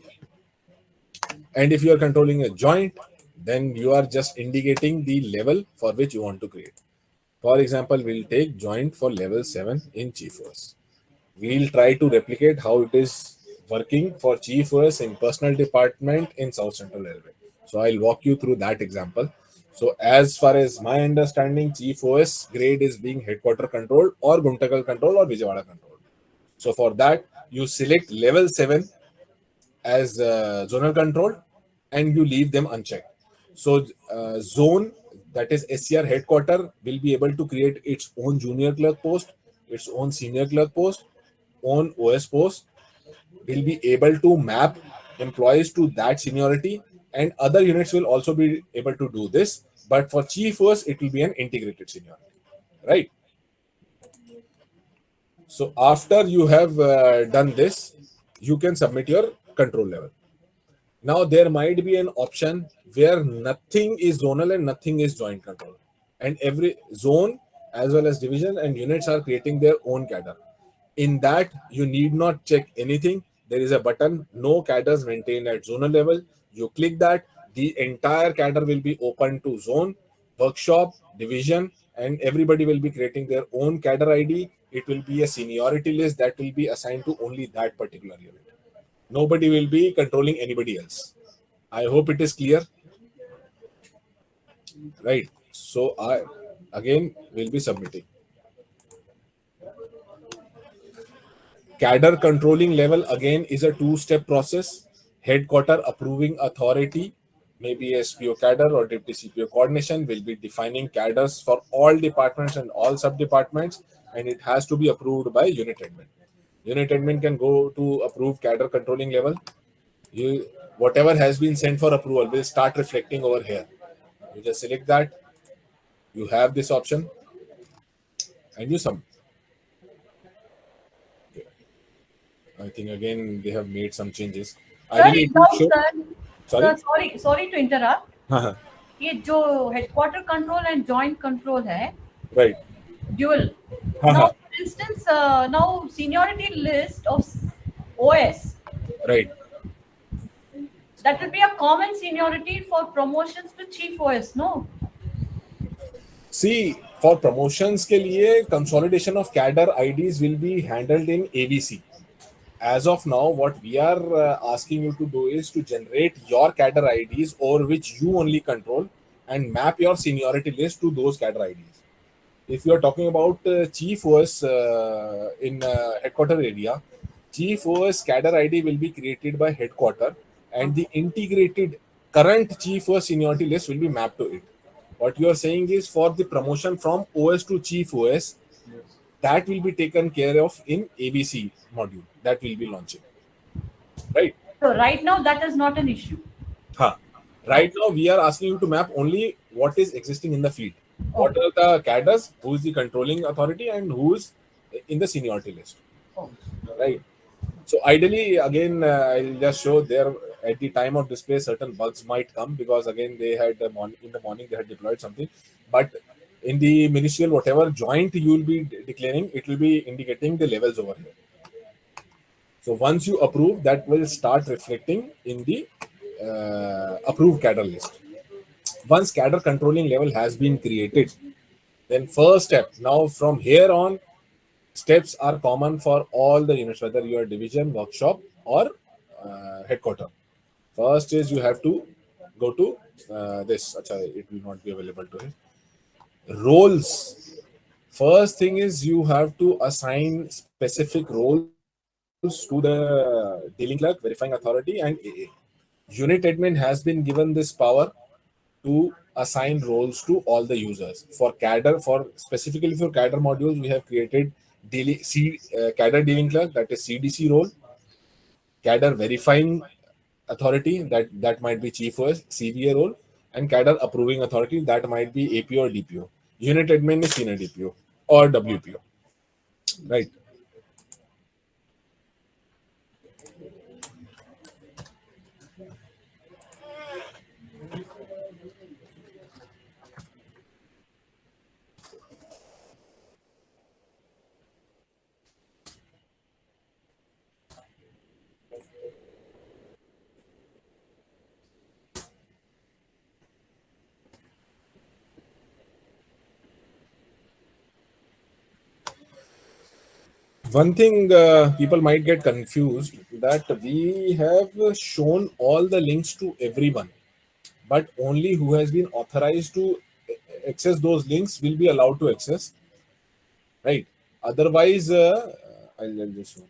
And if you are controlling a joint, then you are just indicating the level for which you want to create. For example, we'll take joint for level 7 in Chief OS. We'll try to replicate how it is working for Chief OS in personal department in South Central Railway. So I'll walk you through that example. So as far as my understanding, Chief OS grade is being headquarter controlled or Guntakal control or Vijayawada control. So for that, you select level 7 as zonal control and you leave them unchecked. So zone, that is SCR headquarter, will be able to create its own junior clerk post, its own senior clerk post, own OS post, will be able to map employees to that seniority, and other units will also be able to do this. But for Chief OS, it will be an integrated seniority, right? So after you have done this, you can submit your control level. Now there might be an option where nothing is zonal and nothing is joint control, and every zone as well as division and units are creating their own cadre. In that, you need not check anything. There is a button, no cadres maintained at zonal level. You click that, the entire cadre will be open to zone, workshop, division, and everybody will be creating their own cadre ID. It will be a seniority list that will be assigned to only that particular unit. Nobody will be controlling anybody else. I hope it is clear. Right. So I again will be submitting. Cadre controlling level again is a two-step process. Headquarter approving authority, maybe SPO cadre or deputy CPO coordination, will be defining cadres for all departments and all sub-departments, and it has to be approved by unit admin. Unit admin can go to approve cadre controlling level. Whatever has been sent for approval will start reflecting over here. You just select that. You have this option, and you submit. I think again they have made some changes. I Sir, really now, show. sir, Sorry. sorry to interrupt. हाँ, ये जो headquarter control and joint control है, right. dual. हाँ, Now, हाँ, for instance, now seniority list of OS, right. that will be a common seniority for promotions to chief OS, no? See, for promotions के लिए consolidation of cadre IDs will be handled in ABC. As of now, what we are asking you to do is to generate your cadre IDs over which you only control and map your seniority list to those cadre IDs. If you are talking about Chief OS in headquarter area, Chief OS cadre ID will be created by headquarter, and the integrated current chief OS seniority list will be mapped to it. What you are saying is for the promotion from OS to chief OS, that will be taken care of in ABC module that will be launching. Right? So right now that is not an issue. Huh. Right now, we are asking you to map only what is existing in the field. What are the cadres, who is the controlling authority, and who is in the seniority list. Right. So ideally, again, I'll just show there at the time of display, certain bugs might come because again they had in the morning they had deployed something, but in the ministerial whatever joint you will be declaring, it will be indicating the levels over here. So once you approve, that will start reflecting in the approved cadre list. Once cadre controlling level has been created, then first step, now from here on, steps are common for all the units, whether you are division, workshop, or headquarter. First is you have to go to this. It will not be available to him. Roles. First thing is you have to assign specific roles to the dealing clerk, verifying authority, and AA. Unit admin has been given this power to assign roles to all the users. For cadre, specifically for cadre modules, we have created cadre dealing clerk, that is CDC role, cadre verifying authority, that might be chief OS, CVA role, and cadre approving authority, that might be APO or DPO. Unit admin is senior DPO or WPO. Right. One thing people might get confused, that we have shown all the links to everyone, but only who has been authorized to access those links will be allowed to access. Right. Otherwise, I'll just show.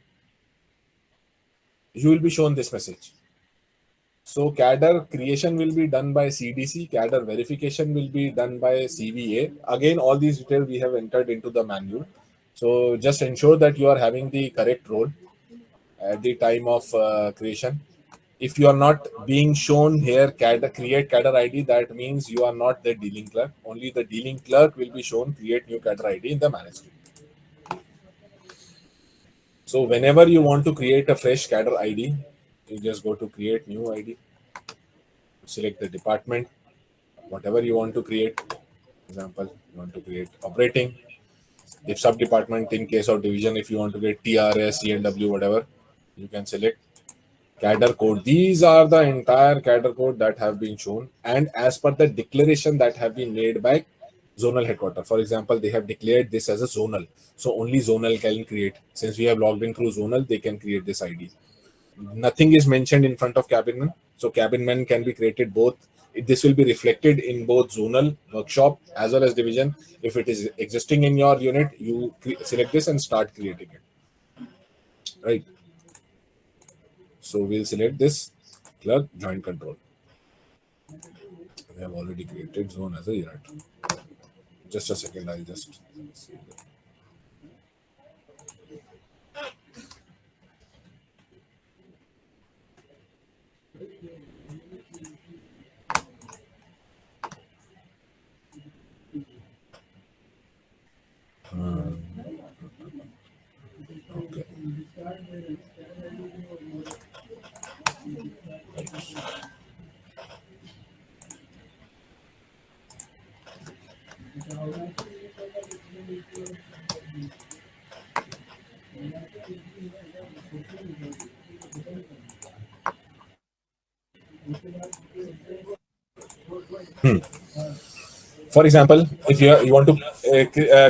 You will be shown this message. So cadre creation will be done by CDC, cadre verification will be done by CVA. Again, all these details we have entered into the manual. So just ensure that you are having the correct role at the time of creation. If you are not being shown here, create cadre ID, that means you are not the dealing clerk. Only the dealing clerk will be shown create new cadre ID in the management. So whenever you want to create a fresh cadre ID, you just go to create new ID, select the department, whatever you want to create. For example, you want to create operating. If sub-department, in case of division, if you want to get TRS, CNW, whatever, you can select cadre code. These are the entire cadre code that have been shown, and as per the declaration that have been made by zonal headquarter. For example, they have declared this as a zonal, so only zonal can create. Since we have logged in through zonal, they can create this ID. Nothing is mentioned in front of cabinman, so cabinman can be created both. This will be reflected in both zonal, workshop, as well as division. If it is existing in your unit, you select this and start creating it. Right. So we'll select this clerk joint control. We have already created zone as a unit. Just a second, I'll just see that. Okay. For example, if you want to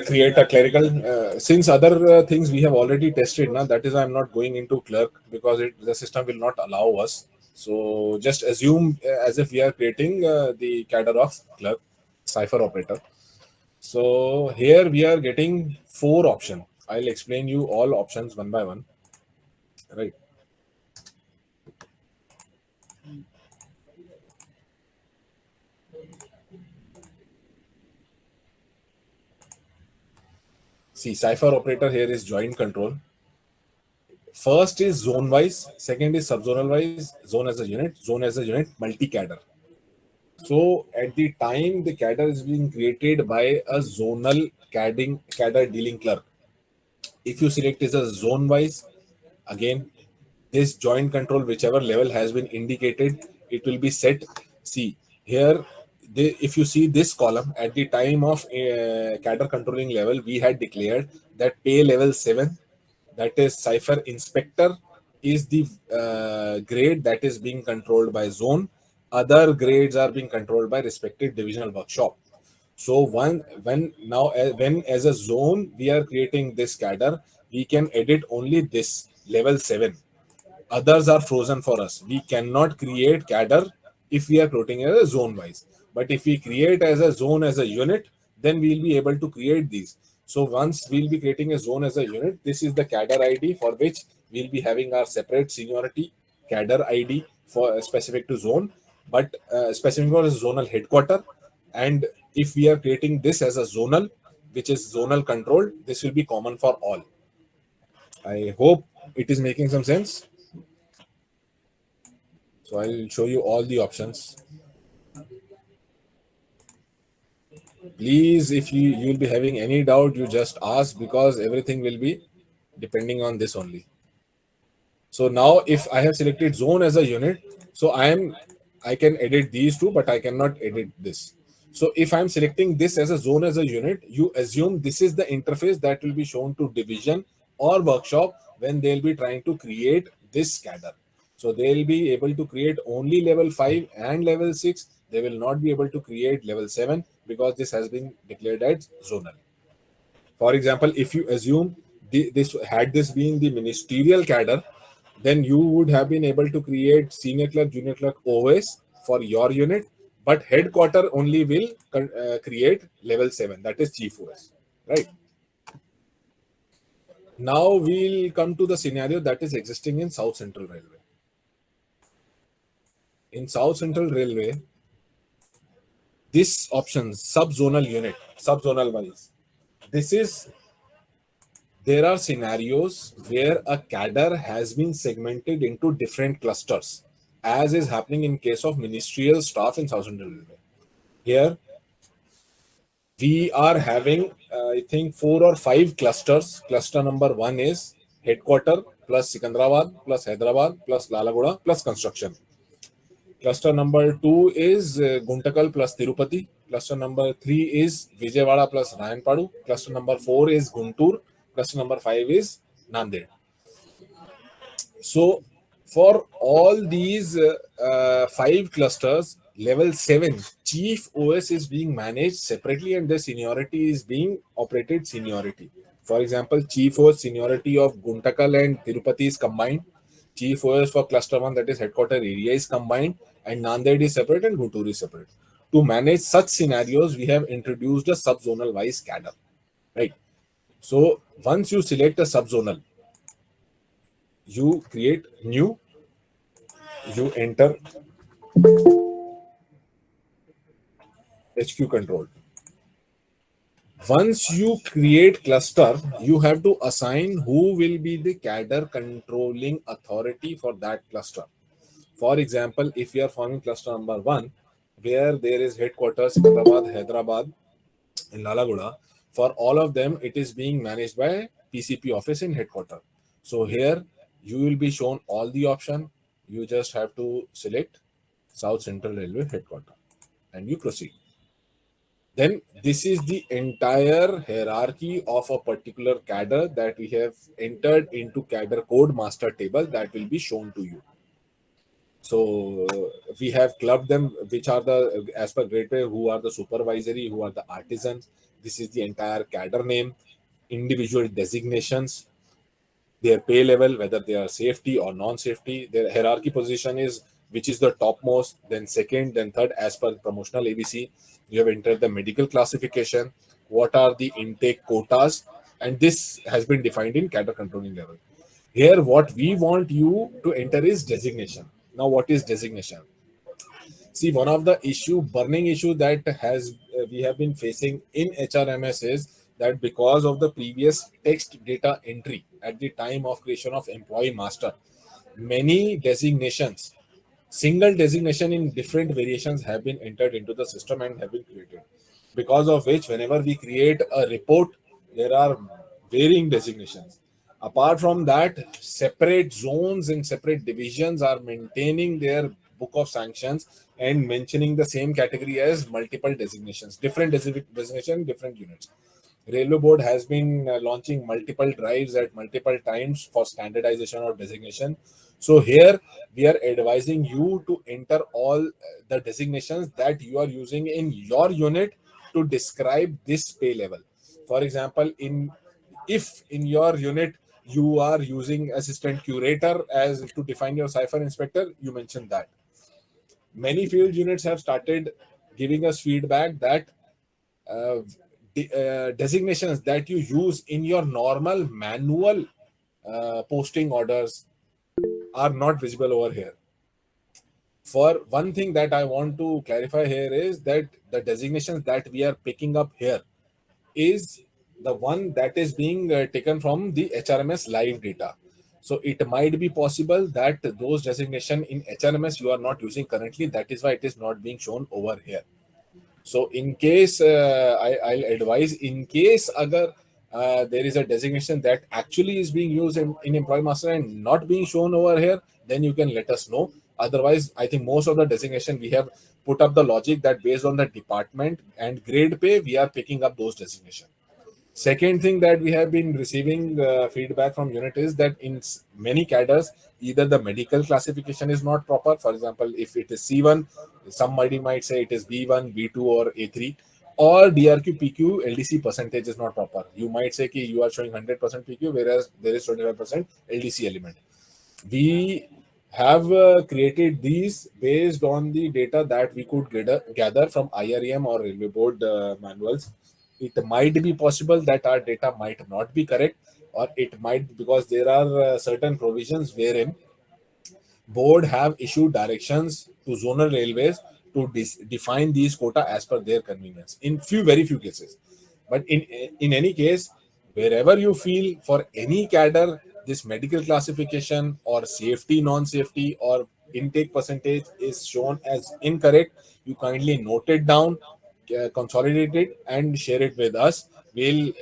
create a clerical, since other things we have already tested now, that is I'm not going into clerk because the system will not allow us. So just assume as if we are creating the cadre of clerk, cipher operator. So here we are getting 4 options. I'll explain you all options one by one. Right. See, cipher operator here is joint control. First is zone wise, second is subzonal wise, zone as a unit, multi-cadre. So at the time the cadre is being created by a zonal cadre dealing clerk. If you select as a zone wise, again, this joint control, whichever level has been indicated, it will be set. See here, if you see this column, at the time of cadre controlling level, we had declared that pay level 7, that is cipher inspector, is the grade that is being controlled by zone. Other grades are being controlled by respective divisional workshop. So when as a zone we are creating this cadre, we can edit only this level 7. Others are frozen for us. We cannot create cadre if we are creating as a zone wise. But if we create as a zone as a unit, then we'll be able to create these. So once we'll be creating a zone as a unit, this is the cadre ID for which we'll be having our separate seniority cadre ID for specific to zone, but specific for zonal headquarter. And if we are creating this as a zonal, which is zonal control, this will be common for all. I hope it is making some sense. So I'll show you all the options. Please, if you'll be having any doubt, you just ask, because everything will be depending on this only. So now if I have selected zone as a unit, so I can edit these two, but I cannot edit this. So if I'm selecting this as a zone as a unit, you assume this is the interface that will be shown to division or workshop when they'll be trying to create this cadre. So they'll be able to create only level 5 and level 6. They will not be able to create level 7 because this has been declared as zonal. For example, if you assume this being the ministerial cadre, then you would have been able to create senior clerk, junior clerk OS for your unit, but headquarter only will create level 7, that is chief OS, right? Now we'll come to the scenario that is existing in South Central Railway. In South Central Railway, this option, subzonal unit, subzonal wise, there are scenarios where a cadre has been segmented into different clusters, as is happening in case of ministerial staff in South Central Railway. Here, we are having, I think, 4 or 5 clusters. Cluster number 1 is headquarter plus Sikandrabad plus Hyderabad plus Lalagoda plus construction. Cluster number 2 is Guntakal plus Tirupati. Cluster number 3 is Vijayawada plus Rayanpadu. Cluster number 4 is Guntur. Cluster number 5 is Nanded. So for all these 5 clusters, level 7 chief OS is being managed separately and the seniority is being operated seniority. For example, chief OS seniority of Guntakal and Tirupati is combined. Chief OS for cluster 1, that is headquarter area, is combined, and Nanded is separate and Guntur is separate. To manage such scenarios, we have introduced a subzonal wise cadre, right? So once you select a subzonal, you create new, you enter HQ control. Once you create cluster, you have to assign who will be the cadre controlling authority for that cluster. For example, if you are forming cluster number 1, where there is headquarters Sikandrabad, Hyderabad, and Lalagoda, for all of them, it is being managed by PCP office in headquarters. So here you will be shown all the option. You just have to select South Central Railway headquarters and you proceed. Then this is the entire hierarchy of a particular cadre that we have entered into cadre code master table that will be shown to you. So we have clubbed them, which are the, as per grade pay, who are the supervisory, who are the artisans. This is the entire cadre name, individual designations, their pay level, whether they are safety or non-safety. Their hierarchy position is which is the topmost, then second, then third, as per promotional ABC. You have entered the medical classification, what are the intake quotas, and this has been defined in cadre controlling level. Here, what we want you to enter is designation. Now, what is designation? See, one of the burning issue that we have been facing in HRMS is that because of the previous text data entry at the time of creation of employee master, many designations, single designation in different variations have been entered into the system and have been created. Because of which, whenever we create a report, there are varying designations. Apart from that, separate zones and separate divisions are maintaining their book of sanctions and mentioning the same category as multiple designations, different designation, different units. Railway Board has been launching multiple drives at multiple times for standardization or designation. So here we are advising you to enter all the designations that you are using in your unit to describe this pay level. For example, if in your unit you are using assistant curator as to define your cipher inspector, you mention that. Many field units have started giving us feedback that uh, designations that you use in your normal manual posting orders are not visible over here. For one thing that I want to clarify here is that the designations that we are picking up here is the one that is being taken from the HRMS live data. So it might be possible that those designation in HRMS you are not using currently. That is why it is not being shown over here. So in case I'll advise, in case agar there is a designation that actually is being used in employee master and not being shown over here, then you can let us know. Otherwise, I think most of the designation we have put up the logic that based on the department and grade pay, we are picking up those designations. Second thing that we have been receiving feedback from unit is that in many cadres, either the medical classification is not proper. For example, if it is C1, somebody might say it is B1, B2, or A3, or DRQ, PQ, LDC percentage is not proper. You might say that you are showing 100% PQ, whereas there is 25% LDC element. We have created these based on the data that we could gather from IREM or Railway Board manuals. It might be possible that our data might not be correct, or it might, because there are certain provisions wherein board have issued directions to zonal railways to define these quota as per their convenience in very few cases. But in any case, wherever you feel for any cadre this medical classification or safety, non-safety, or intake percentage is shown as incorrect, you kindly note it down, consolidate it, and share it with us. We'll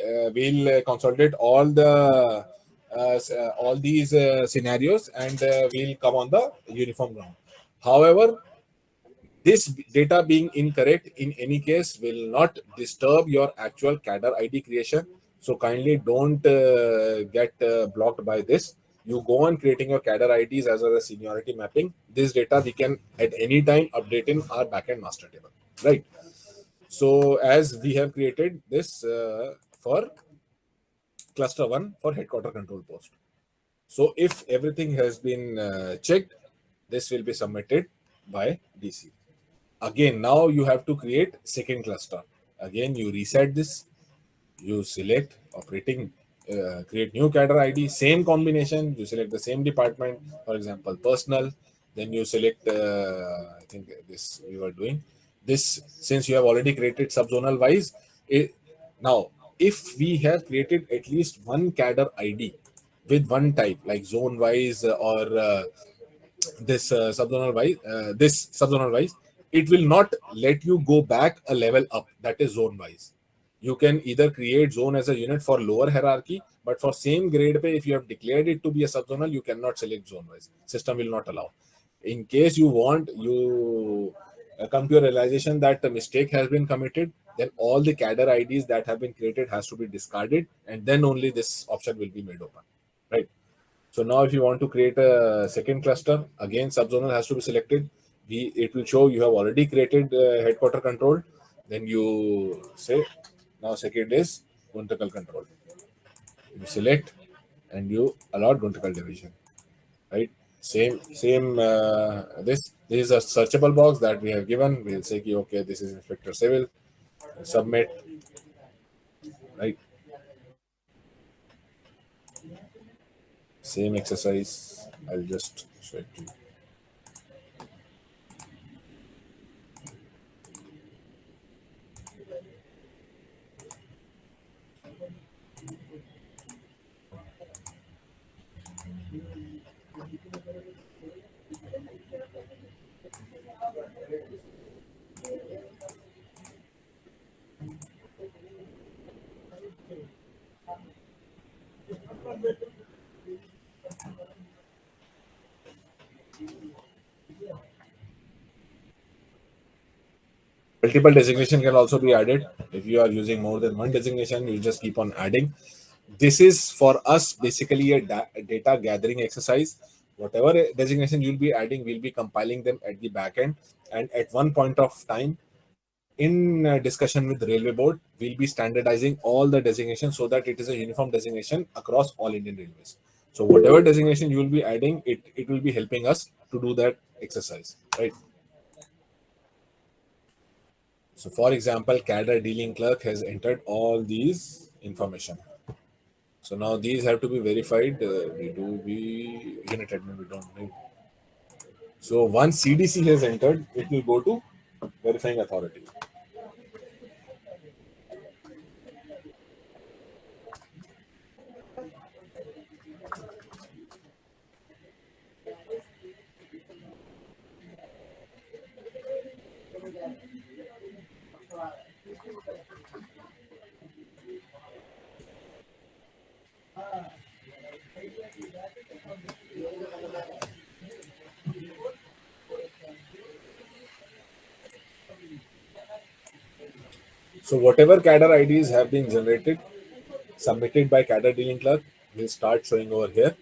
consolidate all these scenarios, and we'll come on the uniform ground. However, this data being incorrect in any case will not disturb your actual cadre ID creation. So kindly don't get blocked by this. You go on creating your cadre IDs as well as seniority mapping. This data we can at any time update in our backend master table, right? So as we have created this for cluster 1 for headquarter control post. So if everything has been checked, this will be submitted by DC. Again, now you have to create second cluster. Again, you reset this, you select operating, create new cadre ID, same combination, you select the same department, for example, personal, then you select, I think this we were doing, this since you have already created subzonal wise. Now, if we have created at least one cadre ID with one type, like zone wise or this subzonal wise, it will not let you go back a level up, that is zone wise. You can either create zone as a unit for lower hierarchy, but for same grade pay, if you have declared it to be a subzonal, you cannot select zone wise. System will not allow. In case you want, you come to a realization that the mistake has been committed, then all the cadre IDs that have been created has to be discarded, and then only this option will be made open, right? So now if you want to create a second cluster, again subzonal has to be selected. It will show you have already created headquarter control. Then you say, now second is Guntakal control. You select and you allow Guntakal division, right? Same. This is a searchable box that we have given. We'll say, okay, this is Inspector Civil. Submit, right? Same exercise. I'll just show it to you. Multiple designation can also be added. If you are using more than one designation, you just keep on adding. This is for us basically a data gathering exercise. Whatever designation you'll be adding, we'll be compiling them at the back end. And at one point of time, in discussion with Railway Board, we'll be standardizing all the designations so that it is a uniform designation across all Indian Railways. So whatever designation you will be adding, it will be helping us to do that exercise, right? So for example, cadre dealing clerk has entered all these information. So now these have to be verified. We unit admin, we don't need. So once CDC has entered, it will go to verifying authority. So whatever cadre IDs have been generated, submitted by cadre dealing clerk, will start showing over here.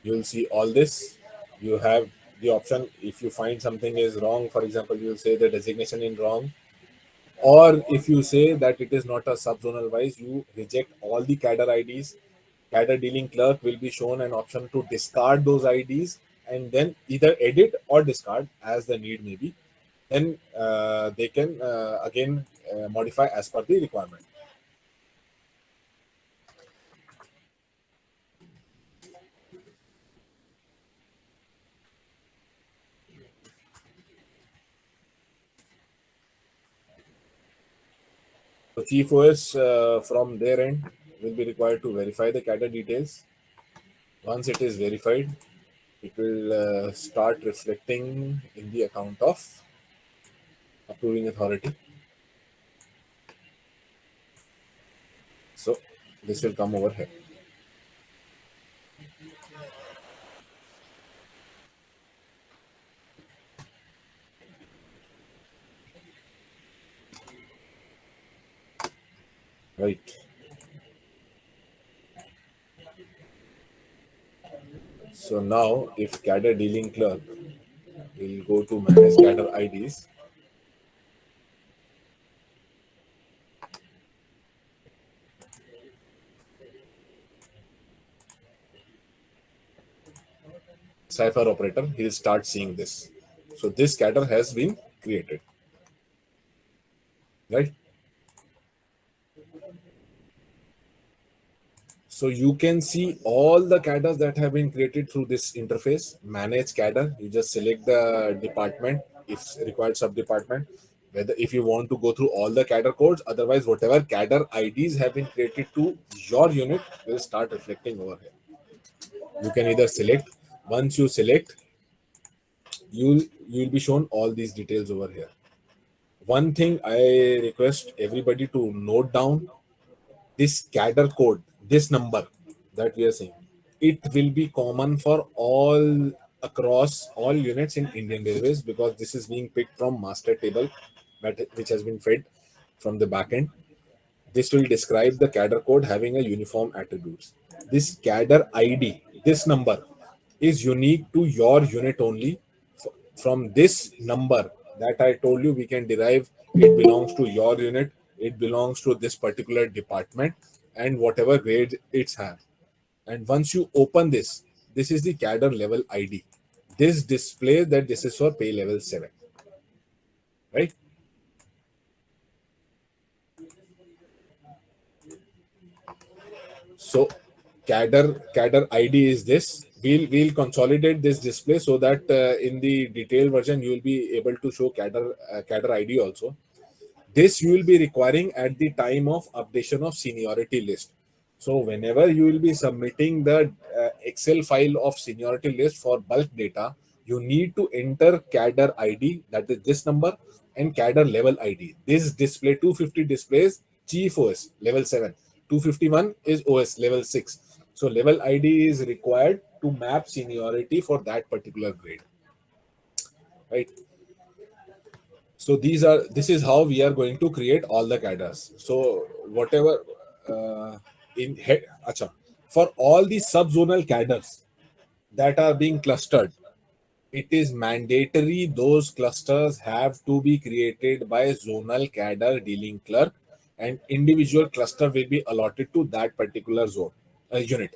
You will see all this. You have the option, if you find something is wrong, for example, you will say the designation in wrong, or if you say that it is not a subzonal wise, you reject all the cadre IDs. Cadre dealing clerk will be shown an option to discard those IDs and then either edit or discard as the need may be. Then they can again modify as per the requirement. So Chief OS from their end will be required to verify the cadre details. Once it is verified, it will start reflecting in the account of approving authority. So this will come over here. Right. So now if cadre dealing clerk will go to manage cadre IDs, cipher operator, he'll start seeing this. So this cadre has been created, right? So you can see all the cadres that have been created through this interface. Manage cadre. You just select the department, if required sub department. Whether if you want to go through all the cadre codes, otherwise whatever cadre IDs have been created to your unit will start reflecting over here. You can either select. Once you select, you'll be shown all these details over here. One thing I request everybody to note down: this cadre code, this number that we are saying, it will be common for all across all units in Indian Railways, because this is being picked from master table which has been fed from the back end. This will describe the cadre code having a uniform attributes. This cadre ID, this number, is unique to your unit only. From this number that I told you, we can derive it belongs to your unit, it belongs to this particular department, and whatever grade it's have. And once you open this, this is the cadre level ID. This displays that this is for pay level 7, right? So cadre ID is this. We'll consolidate this display so that in the detailed version you will be able to show cadre ID also. This you will be requiring at the time of updation of seniority list. So whenever you will be submitting the Excel file of seniority list for bulk data, you need to enter cadre ID, that is this number, and cadre level ID. This display 250 displays Chief OS level 7. 251 is OS level 6. So level ID is required to map seniority for that particular grade, right? So this is how we are going to create all the cadres. So whatever in head, acha, for all the subzonal cadres that are being clustered, it is mandatory those clusters have to be created by zonal cadre dealing clerk, and individual cluster will be allotted to that particular zone unit.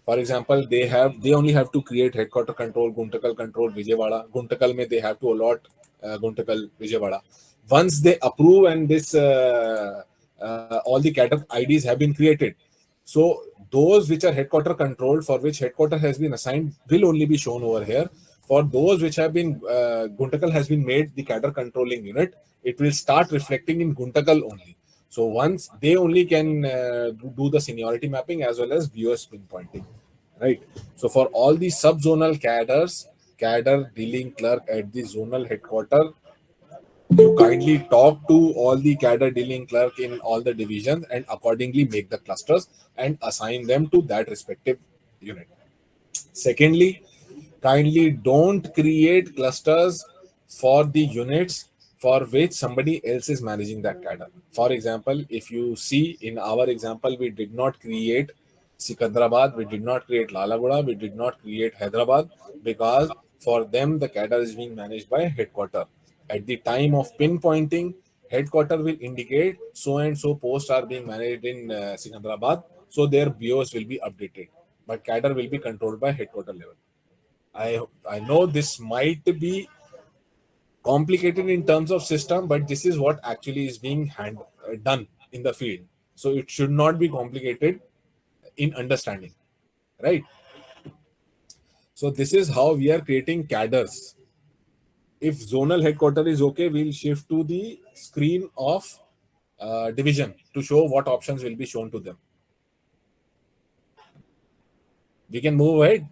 For example, they only have to create headquarter control, Guntakal control, Vijayawada. Guntakal mein they have to allot Guntakal, Vijayawada. Once they approve and this all the cadre IDs have been created, so those which are headquarter controlled, for which headquarter has been assigned, will only be shown over here. For those which have been Guntakal has been made the cadre controlling unit, it will start reflecting in Guntakal only. So once they only can do the seniority mapping as well as BOS pinpointing, right? So for all the subzonal cadres, cadre dealing clerk at the zonal headquarter, you kindly talk to all the cadre dealing clerk in all the divisions and accordingly make the clusters and assign them to that respective unit. Secondly, kindly don't create clusters for the units for which somebody else is managing that cadre. For example, if you see in our example, we did not create Sikandrabad, we did not create Lalagoda, we did not create Hyderabad, because for them the cadre is being managed by headquarter. At the time of pinpointing, headquarter will indicate so and so posts are being managed in Sikandrabad, so their BOs will be updated, but cadre will be controlled by headquarter level. I know this might be complicated in terms of system, but this is what actually is being done in the field. So it should not be complicated in understanding, right? So this is how we are creating cadres. If zonal headquarter is okay, we'll shift to the screen of division to show what options will be shown to them. We can move ahead.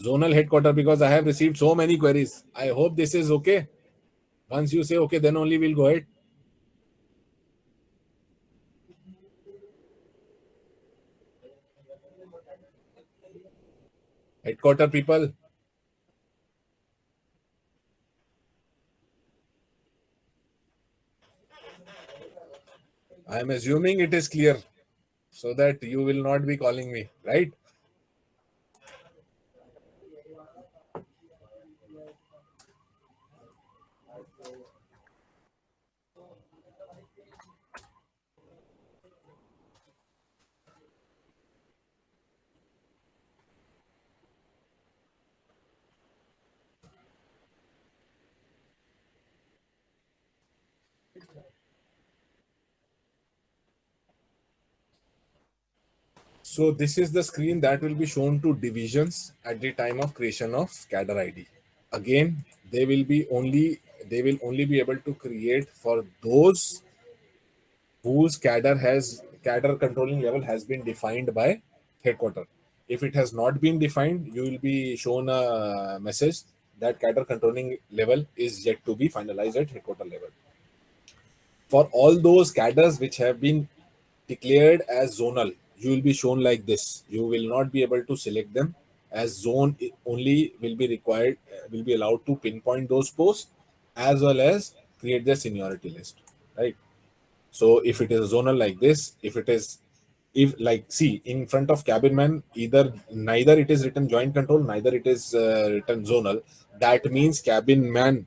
Zonal headquarter, because I have received so many queries. I hope this is okay. Once you say okay, then only we'll go ahead. Headquarter people. I am assuming it is clear so that you will not be calling me, right? So this is the screen that will be shown to divisions at the time of creation of cadre ID. Again, they will only be able to create for those whose cadre controlling level has been defined by headquarter. If it has not been defined, you will be shown a message that cadre controlling level is yet to be finalized at headquarter level. For all those cadres which have been declared as zonal, you will be shown like this. You will not be able to select them as zone. Only will be required, will be allowed to pinpoint those posts as well as create their seniority list, right? So if it is a zonal like this, if like see in front of cabin man, neither it is written joint control, neither it is written zonal. That means cabin man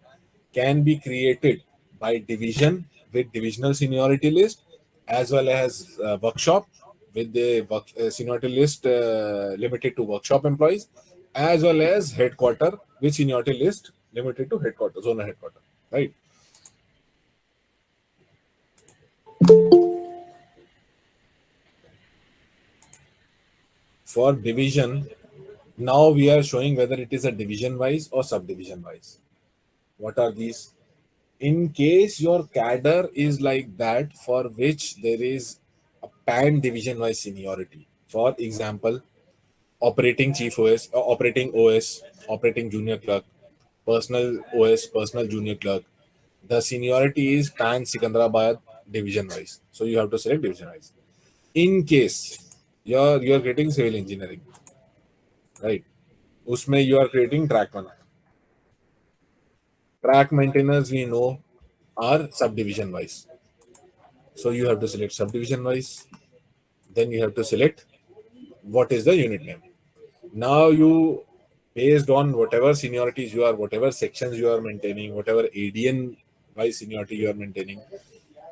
can be created by division with divisional seniority list, as well as workshop with the seniority list limited to workshop employees, as well as headquarter with seniority list limited to headquarter, zonal headquarter, right? For division, now we are showing whether it is a division wise or subdivision wise. What are these? In case your cadre is like that, for which there is a pan division wise seniority. For example, operating chief OS, operating junior clerk, personal OS, personal junior clerk. The seniority is pan Sikandrabad division wise. So you have to select division wise. In case you're getting civil engineering, right? उसमें you are creating track one. Track maintainers we know are subdivision wise. So you have to select subdivision wise. Then you have to select what is the unit name. Now you, based on whatever seniorities you are, whatever sections you are maintaining, whatever ADN wise seniority you are maintaining,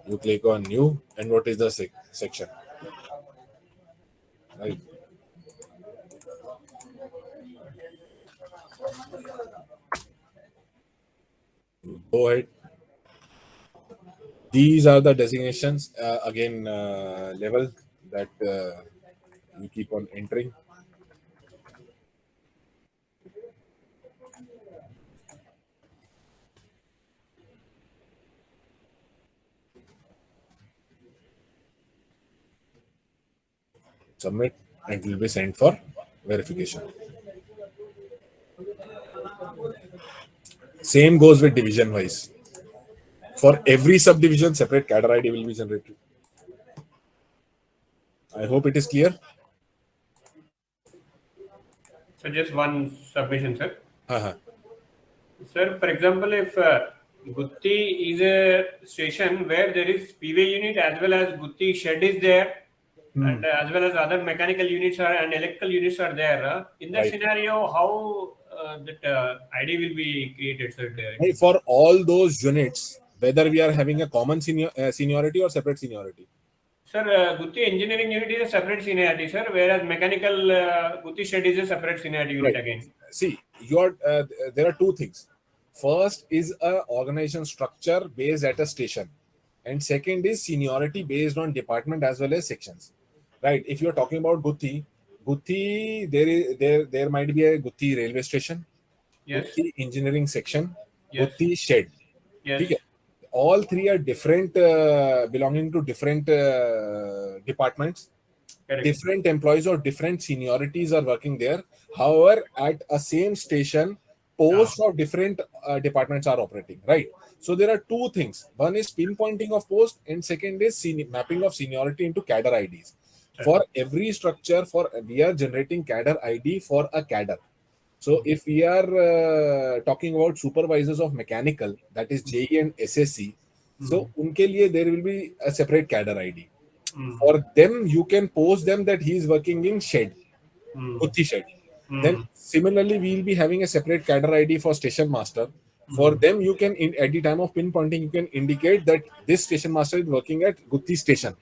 you click on new, and what is the section, right? Go ahead. These are the designations, again, level that you keep on entering. Submit, and it will be sent for verification. Same goes with division wise. For every subdivision, separate cadre ID will be generated. I hope it is clear. So just one submission, sir. Uh-huh. Sir, for example, if Gutti is a station where there is PV unit as well as Gutti shed is there, and as well as other mechanical units are and electrical units are there, in that Right. scenario, how that ID will be created, sir? Hey, for all those units, whether we are having a common seniority or separate seniority. Sir, Gutti engineering unit is a separate seniority, sir, whereas mechanical Gutti shed is a separate seniority unit Right. again. See, there are two things. First is a organization structure based at a station, and second is seniority based on department as well as sections. Right? If you are talking about Gutti, there might be a Gutti railway station, Yes. Gutti engineering section, Yes. Gutti shed. Yes. Okay. All three are different, belonging to different departments. Correct. Different employees or different seniorities are working there. However, at a same station, posts of different departments are operating, right? So there are two things. One is pinpointing of post, and second is mapping of seniority into cadre IDs. For every structure, we are generating cadre ID for a cadre. So if we are talking about supervisors of mechanical, that is JE and SSC, so unke liye there will be a separate cadre ID. For them, you can post them that he is working in shed, Gutti shed. Then similarly, we will be having a separate cadre ID for station master. For them, you can, at the time of pinpointing, you can indicate that this station master is working at Gutti station.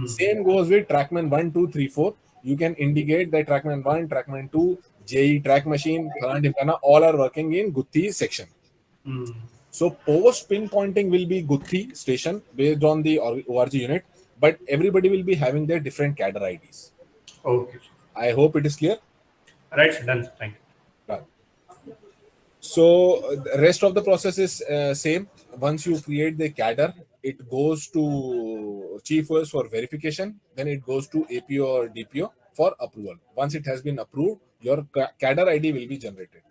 Same goes with trackman 1, 2, 3, 4. You can indicate that trackman 1, trackman 2, JE, track machine, all are working in Gutti section. So post pinpointing will be Gutti station based on the ORG unit, but everybody will be having their different cadre IDs. Okay. I hope it is clear. Right, sir. Done. Thank you. Done. So the rest of the process is same. Once you create the cadre, it goes to chief OS for verification. Then it goes to APO or DPO for approval. Once it has been approved, your cadre ID will be generated.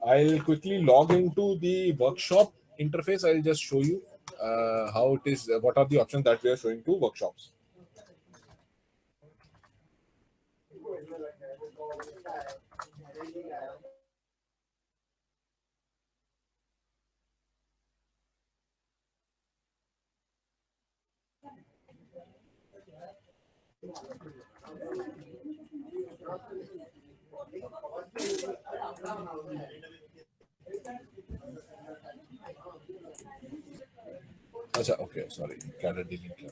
I'll quickly log into the workshop interface. I'll just show you how it is. What are the options that we are showing to workshops? Okay, sorry. Cadre delete.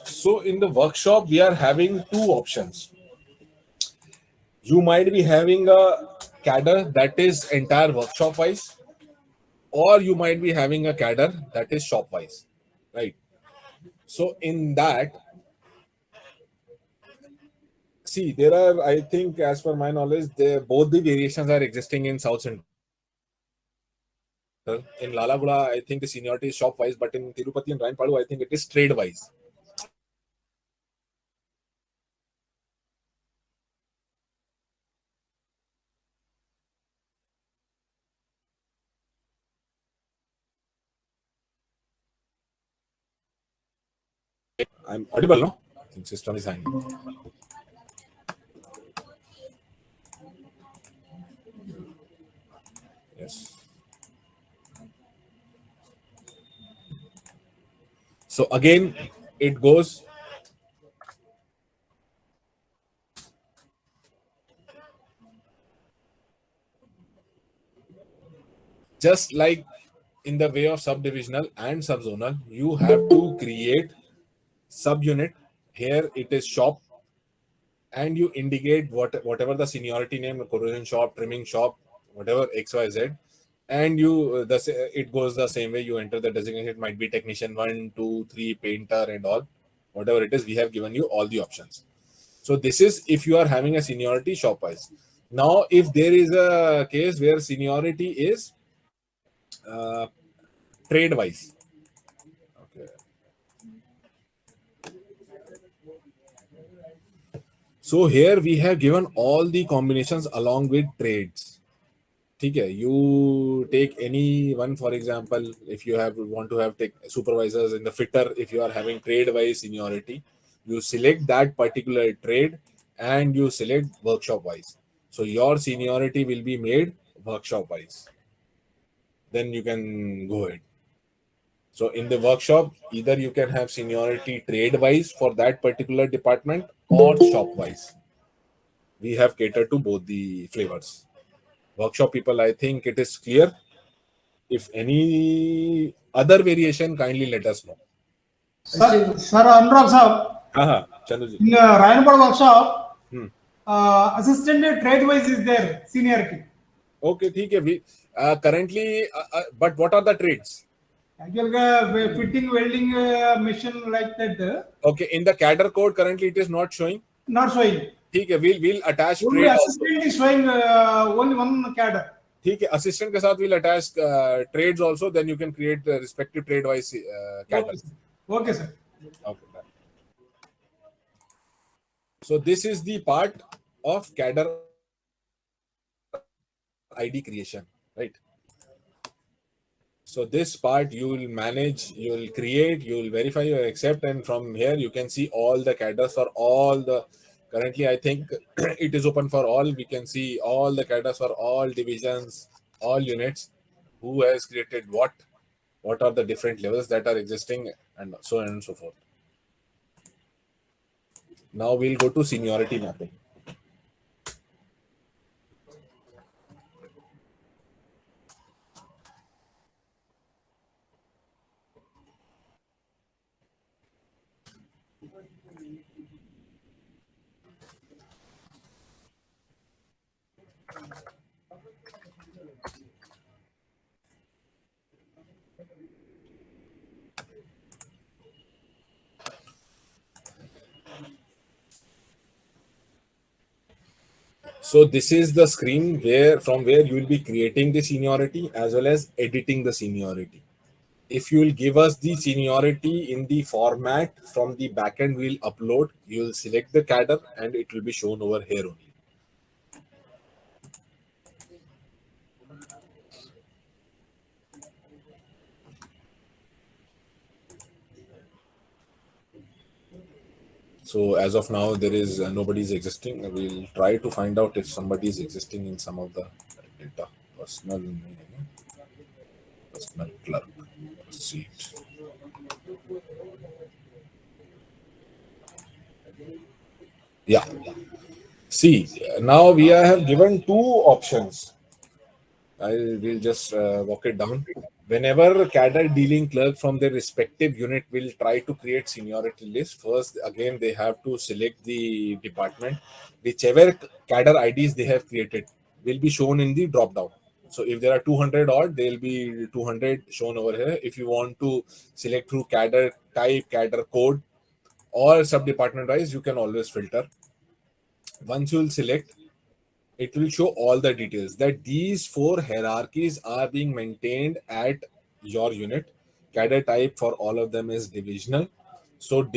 So in the workshop, we are having two options. You might be having a cadre that is entire workshop wise. or you might be having a cadre that is shop wise, right? So in that, see, there are, I think, as per my knowledge, both the variations are existing in South Central. In Lalaguda, I think the seniority is shop wise, but in Tirupati and Rainpadu, I think it is trade wise. I'm audible, no? I think system is hanging. Yes. So again, it goes. Just like in the way of subdivisional and subzonal, you have to create subunit. Here it is shop, and you indicate whatever the seniority name, corrosion shop, trimming shop, whatever XYZ, and it goes the same way. You enter the designation. It might be technician 1, 2, 3, painter, and all. Whatever it is, we have given you all the options. So this is if you are having a seniority shop wise. Now, if there is a case where seniority is trade wise, okay. So here we have given all the combinations along with trades. Okay, you take any one, for example, if you want to have supervisors in the fitter, if you are having trade wise seniority, you select that particular trade and you select workshop wise. So your seniority will be made workshop wise. Then you can go ahead. So in the workshop, either you can have seniority trade wise for that particular department or shop wise. We have catered to both the flavors. Workshop people, I think it is clear. If any other variation, kindly let us know. Sir, Anurag sir, Chanduji. in Rayanpad workshop, assistant trade wise is there, seniority. Okay, we currently, but what are the trades? Actually, fitting, welding, machine like that. Okay, in the cadre code, currently it is not showing. Not showing. We'll attach only trade assistant also. is showing only one cadre. Assistant के साथ will attach trades also. Then you can create the respective trade wise cadre. Okay, sir. Okay. So this is the part of cadre ID creation, right? So this part you will manage, you will create, you will verify, you will accept, and from here you can see all the cadres for all the. Currently, I think it is open for all. We can see all the cadres for all divisions, all units, who has created what are the different levels that are existing, and so on and so forth. Now we'll go to seniority mapping. So this is the screen from where you will be creating the seniority as well as editing the seniority. If you will give us the seniority in the format from the backend, we'll upload. You will select the cadre and it will be shown over here only. So as of now, there is nobody's existing. We'll try to find out if somebody is existing in some of the data. Personal clerk, seat. Yeah. See, now we have given two options. I will just walk it down. Whenever cadre dealing clerk from their respective unit will try to create seniority list, first again they have to select the department. Whichever cadre IDs they have created will be shown in the drop down. So if there are 200 odd, there'll be 200 shown over here. If you want to select through cadre type, cadre code, or sub-department wise, you can always filter. Once you'll select, it will show all the details that these 4 hierarchies are being maintained at your unit. Cadre type for all of them is divisional. So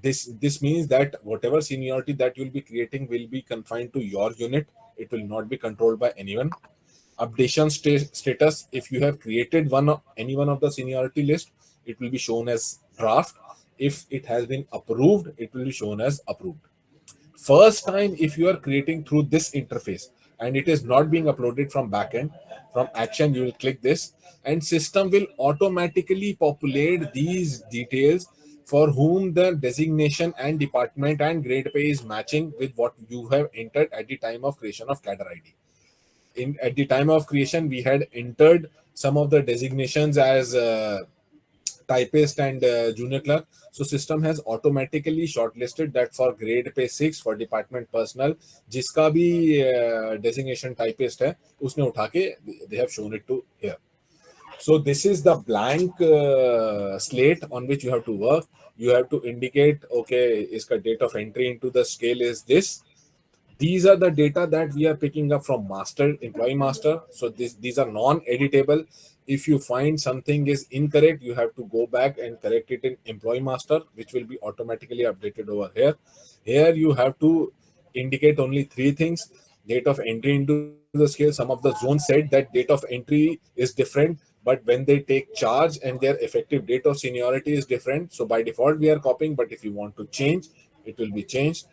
this means that whatever seniority that you'll be creating will be confined to your unit. It will not be controlled by anyone. Updation status, if you have created any one of the seniority list, it will be shown as draft. If it has been approved, it will be shown as approved. First time, if you are creating through this interface and it is not being uploaded from backend, from action you will click this, and system will automatically populate these details for whom the designation and department and grade pay is matching with what you have entered at the time of creation of Cadre ID. At the time of creation, we had entered some of the designations as typist and junior clerk. So system has automatically shortlisted that for grade pay 6 for department personnel, जिसका भी designation typist है, उसने उठा के they have shown it to here. So this is the blank slate on which you have to work. You have to indicate, okay, इसका date of entry into the scale is this. These are the data that we are picking up from master, employee master. So these are non-editable. If you find something is incorrect, you have to go back and correct it in employee master, which will be automatically updated over here. Here you have to indicate only 3 things. Date of entry into the scale. Some of the zones said that date of entry is different, but when they take charge and their effective date of seniority is different. So by default, we are copying, but if you want to change, it will be changed.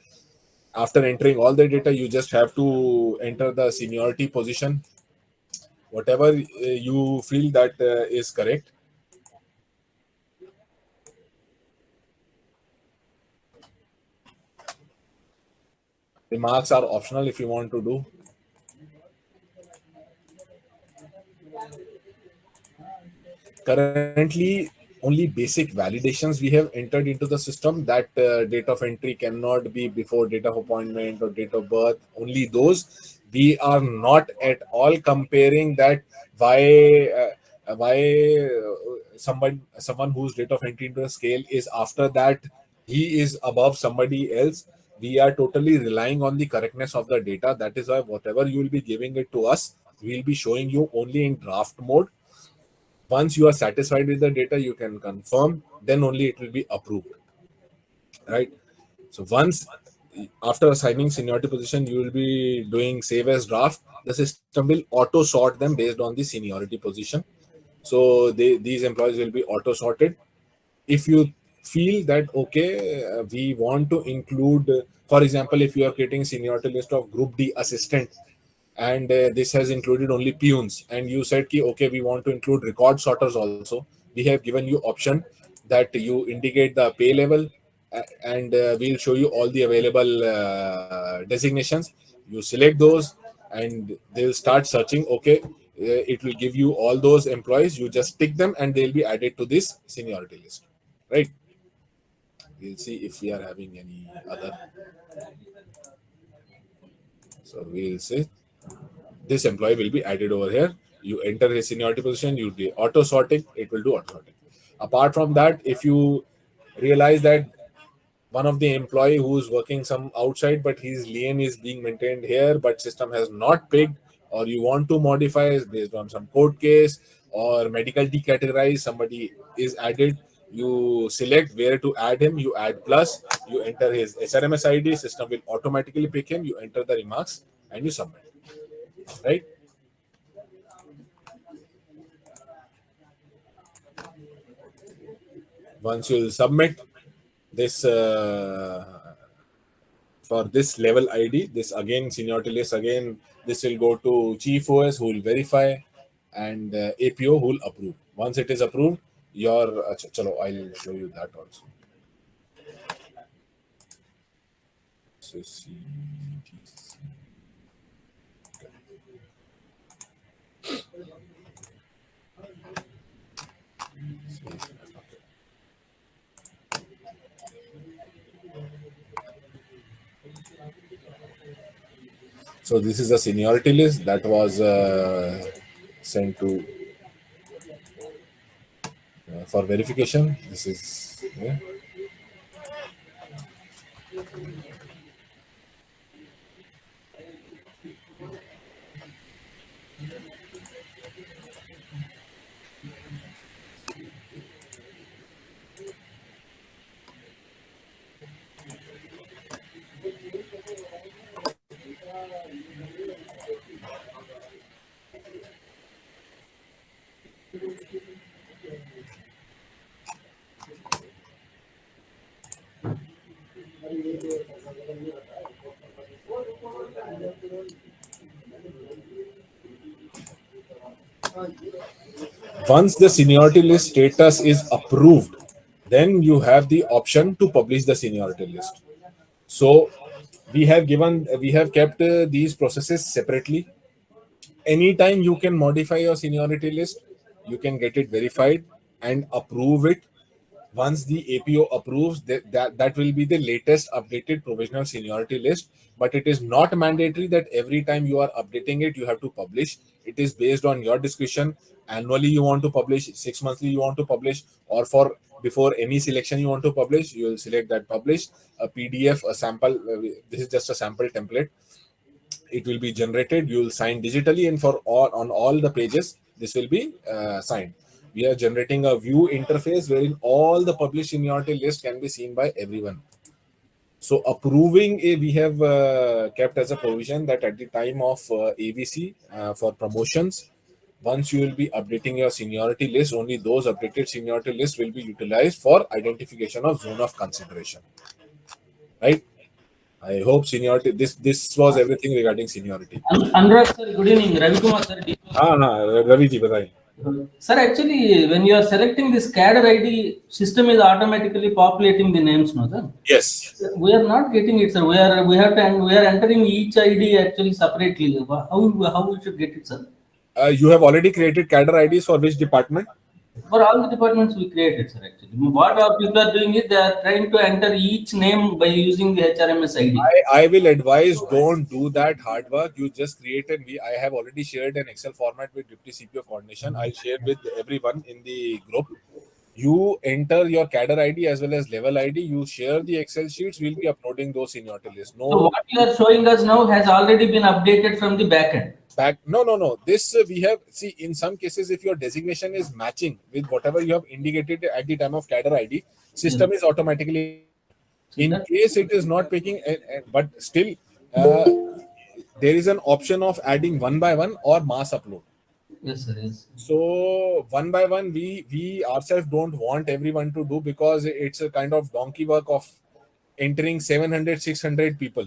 After entering all the data, you just have to enter the seniority position, whatever you feel that is correct. Remarks are optional if you want to do. Currently, only basic validations we have entered into the system, that date of entry cannot be before date of appointment or date of birth. Only those. We are not at all comparing that why someone whose date of entry into the scale is after that, he is above somebody else. We are totally relying on the correctness of the data. That is why whatever you will be giving it to us, we will be showing you only in draft mode. Once you are satisfied with the data, you can confirm, then only it will be approved, right? So once after assigning seniority position, you will be doing save as draft. The system will auto sort them based on the seniority position. So these employees will be auto sorted. If you feel that, okay, we want to include, for example, if you are creating seniority list of group D assistant, and this has included only peons, and you said ki, okay, we want to include record sorters also, we have given you option that you indicate the pay level, and we'll show you all the available designations. You select those and they'll start searching. Okay, it will give you all those employees, you just tick them and they'll be added to this seniority list, right? We'll see if we are having any other. So we'll say this employee will be added over here. You enter his seniority position, you do auto sorting, it will do auto sorting. Apart from that, if you realize that one of the employee who is working some outside, but his lien is being maintained here, but system has not picked, or you want to modify based on some court case or medical decategorize, somebody is added, you select where to add him, you add plus, you enter his HRMS ID, system will automatically pick him, you enter the remarks and you submit. Right? Once you submit this for this level ID, this again seniority list, again this will go to chief OS who will verify, and APO who will approve. Once it is approved, your chalo, I'll show you that also. So So this is a seniority list that was send to for verification. This is yeah. Once the seniority list status is approved, then you have the option to publish the seniority list. So we have kept these processes separately. Anytime you can modify your seniority list, you can get it verified and approve it. Once the APO approves, that will be the latest updated provisional seniority list. But it is not mandatory that every time you are updating it, you have to publish. It is based on your discretion. Annually, you want to publish, 6 monthly, you want to publish, or for before any selection you want to publish, you will select that publish. A PDF, a sample, this is just a sample template. It will be generated. You will sign digitally, and for all on all the pages, this will be signed. We are generating a view interface wherein all the published seniority list can be seen by everyone. So approving we have kept as a provision that at the time of AVC for promotions, once you will be updating your seniority list, only those updated seniority lists will be utilized for identification of zone of consideration. Right? I hope seniority. This was everything regarding seniority. Anurag sir, good evening. Ravi Kumar sir. Ravi ji, बताइए. Sir, actually, when you are selecting this cadre ID, system is automatically populating the names, no sir? Yes. We are not getting it, sir. We are entering each ID actually separately. How we should get it, sir? You have already created cadre IDs for which department? For all the departments we created, sir. Actually, what our people are doing is they are trying to enter each name by using the HRMS ID. I will advise, don't do that hard work. You just created. I have already shared an Excel format with Deputy CPO coordination. I'll share with everyone in the group. You enter your cadre ID as well as level ID. You share the Excel sheets. We'll be uploading those seniority lists. So what you are showing us now has already been updated from the back end. No. This we have, see, in some cases, if your designation is matching with whatever you have indicated at the time of cadre ID, system is automatically. In case it is not picking, but still there is an option of adding one by one or mass upload. Yes, sir. Yes. So one by one, we ourselves don't want everyone to do, because it's a kind of donkey work of entering 700, 600 people.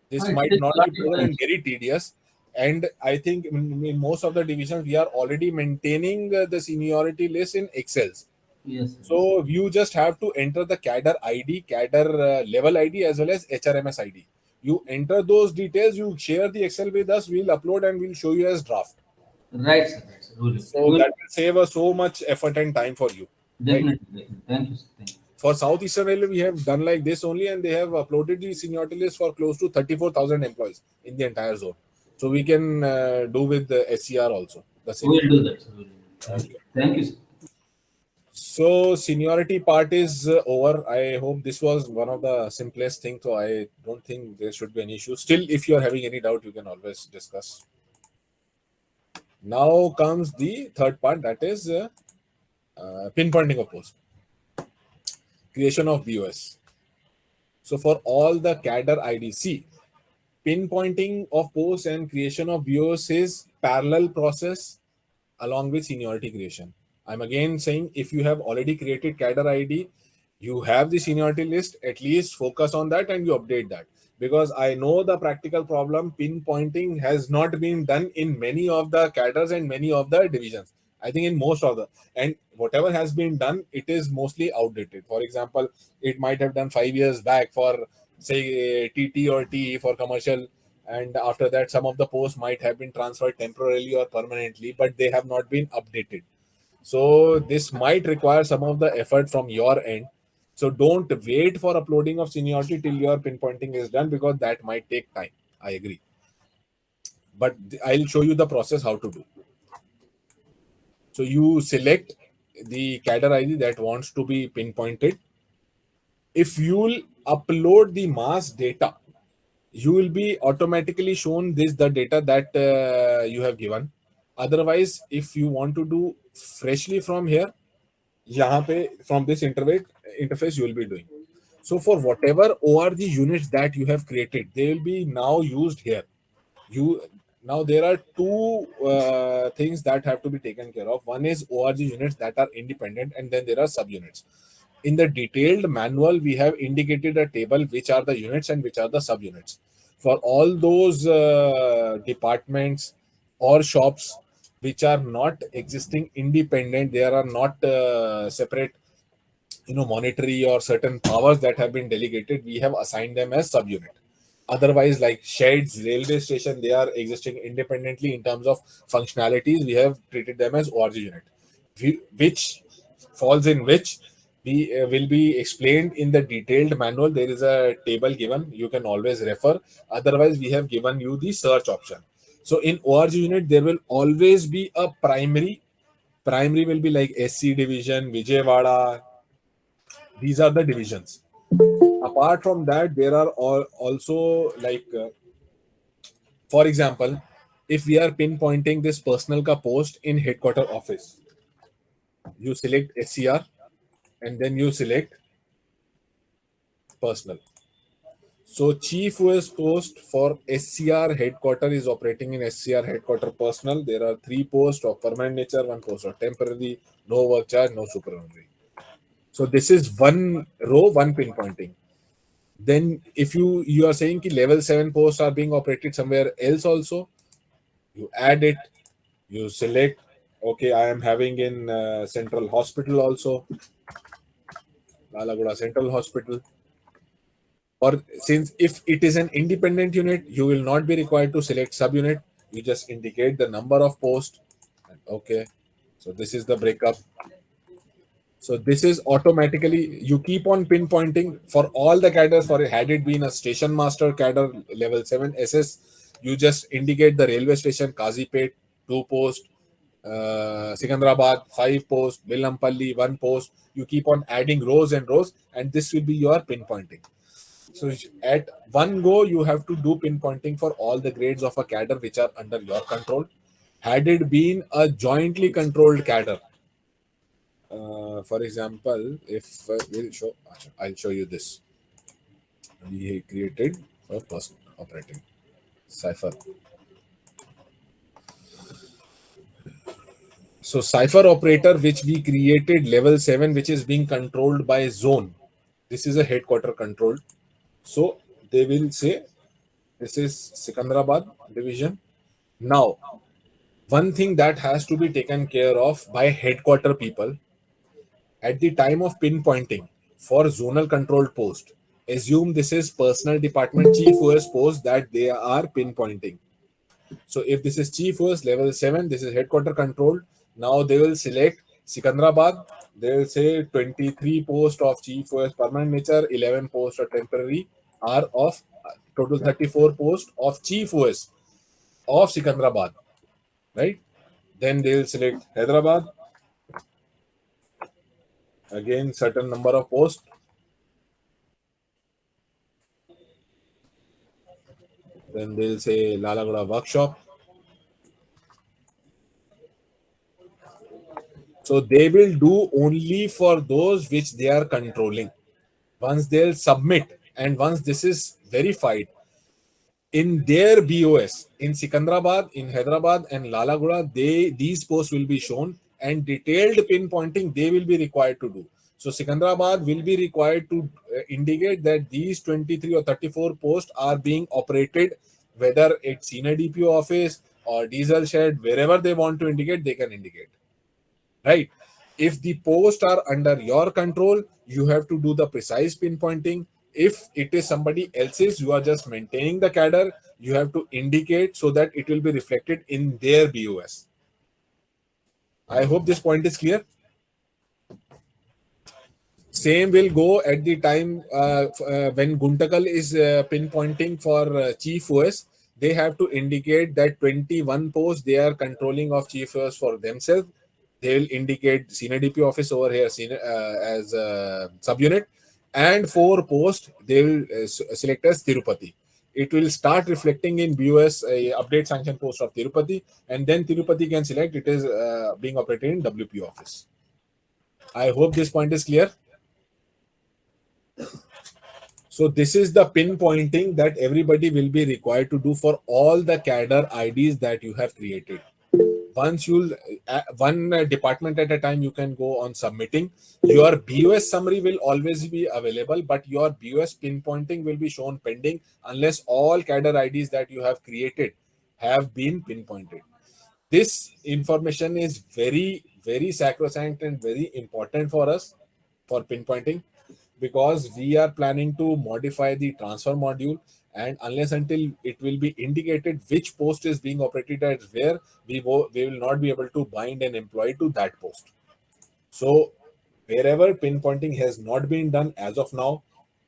This might not be very tedious. And I think in most of the divisions, we are already maintaining the seniority list in Excels. Yes. So you just have to enter the cadre ID, cadre level ID, as well as HRMS ID. You enter those details, you share the Excel with us, we'll upload and we'll show you as draft. Right, sir. Right, sir. So that will save us so much effort and time for you. Definitely. Right? Thank you, sir. Thank you. For Southeastern Railway, we have done like this only, and they have uploaded the seniority list for close to 34,000 employees in the entire zone. So we can do with the SCR also. The same. We will do that, sir. Okay. Thank you, sir. So seniority part is over. I hope this was one of the simplest things. So I don't think there should be any issue. Still, if you are having any doubt, you can always discuss. Now comes the third part, that is pinpointing of post. Creation of BOS. So for all the cadre ID, see, pinpointing of posts and creation of BOS is parallel process along with seniority creation. I'm again saying, if you have already created cadre ID, you have the seniority list, at least focus on that and you update that. Because I know the practical problem, pinpointing has not been done in many of the cadres and many of the divisions. I think in most of the, and whatever has been done, it is mostly outdated. For example, it might have done 5 years back for, say, TT or TE for commercial, and after that some of the posts might have been transferred temporarily or permanently, but they have not been updated. So this might require some of the effort from your end. So don't wait for uploading of seniority till your pinpointing is done, because that might take time. I agree. But I'll show you the process how to do. So you select the cadre ID that wants to be pinpointed. If you'll upload the mass data, you will be automatically shown the data that you have given. Otherwise, if you want to do freshly from here, यहाँ पे from this interface you will be doing. So for whatever ORG units that you have created, they will be now used here. Now there are two things that have to be taken care of. One is ORG units that are independent, and then there are subunits. In the detailed manual, we have indicated a table which are the units and which are the subunits. For all those departments or shops which are not existing independent, there are not separate, monetary or certain powers that have been delegated, we have assigned them as subunit. Otherwise, like sheds, railway station, they are existing independently in terms of functionalities. We have treated them as ORG unit. Which falls in which we will be explained in the detailed manual. There is a table given. You can always refer. Otherwise, we have given you the search option. So in ORG unit, there will always be a primary. Primary will be like SC division, Vijayawada. These are the divisions. Apart from that, there are also like, for example, if we are pinpointing this personal ka post in headquarter office, you select SCR and then you select personal. So chief OS post for SCR headquarter is operating in SCR headquarter personal. There are 3 posts of permanent nature, 1 post of temporary, no work charge, no supernumerary. So this is one row, one pinpointing. Then if you are saying ki level 7 posts are being operated somewhere else also, you add it, you select, okay, I am having in Central Hospital also, Lalagoda Central Hospital. Or since if it is an independent unit, you will not be required to select subunit. You just indicate the number of posts. Okay, so this is the breakup. So this is automatically, you keep on pinpointing for all the cadres. For had it been a station master cadre level 7 SS, you just indicate the railway station, Kazipet, 2 posts, Sikandrabad, 5 posts, Villampalli, 1 post. You keep on adding rows and rows, and this will be your pinpointing. So at one go, you have to do pinpointing for all the grades of a cadre which are under your control. Had it been a jointly controlled cadre, for example, if I'll show you this. We created a person operating cipher. So cipher operator, which we created level 7, which is being controlled by zone. This is a headquarter controlled. So they will say this is Sikandrabad division. Now, one thing that has to be taken care of by headquarter people at the time of pinpointing for zonal controlled post, assume this is personal department chief OS post that they are pinpointing. So if this is chief OS level 7, this is headquarter controlled. Now they will select Sikandrabad. They will say 23 posts of chief OS permanent nature, 11 posts of temporary are of total 34 posts of chief OS of Sikandrabad, right? Then they will select Hyderabad. Again, certain number of posts. Then they'll say Lalagoda workshop. So they will do only for those which they are controlling. Once they'll submit and once this is verified in their BOS, in Sikandrabad, in Hyderabad and Lalagoda, these posts will be shown and detailed pinpointing they will be required to do. So Sikandrabad will be required to indicate that these 23 or 34 posts are being operated, whether it's senior DPO office or diesel shed, wherever they want to indicate, they can indicate. Right? If the posts are under your control, you have to do the precise pinpointing. If it is somebody else's, you are just maintaining the cadre, you have to indicate so that it will be reflected in their BOS. I hope this point is clear. Same will go at the time when Guntakal is pinpointing for chief OS. They have to indicate that 21 posts they are controlling of chief OS for themselves. they'll indicate senior DP office over here as a subunit, and for post they will select as Tirupati. It will start reflecting in BOS update sanction post of Tirupati, and then Tirupati can select it is being operated in WP office. I hope this point is clear. So this is the pinpointing that everybody will be required to do for all the cadre IDs that you have created. Once you'll one department at a time, you can go on submitting. Your BOS summary will always be available, but your BOS pinpointing will be shown pending unless all cadre IDs that you have created have been pinpointed. This information is very, very sacrosanct and very important for us for pinpointing, because we are planning to modify the transfer module, and unless until it will be indicated which post is being operated at where, we will not be able to bind an employee to that post. So wherever pinpointing has not been done as of now,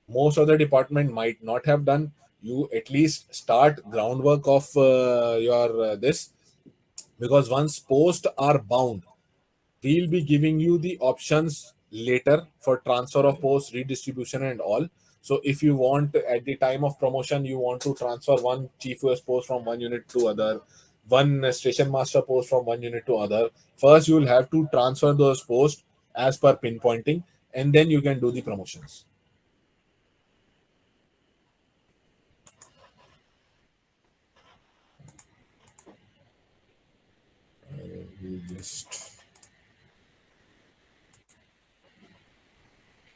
most of the department might not have done, you at least start groundwork of your this, because once posts are bound, we'll be giving you the options later for transfer of posts, redistribution and all. So if you want at the time of promotion, you want to transfer one chief US post from one unit to other, one station master post from one unit to other, first you will have to transfer those posts as per pinpointing, and then you can do the promotions.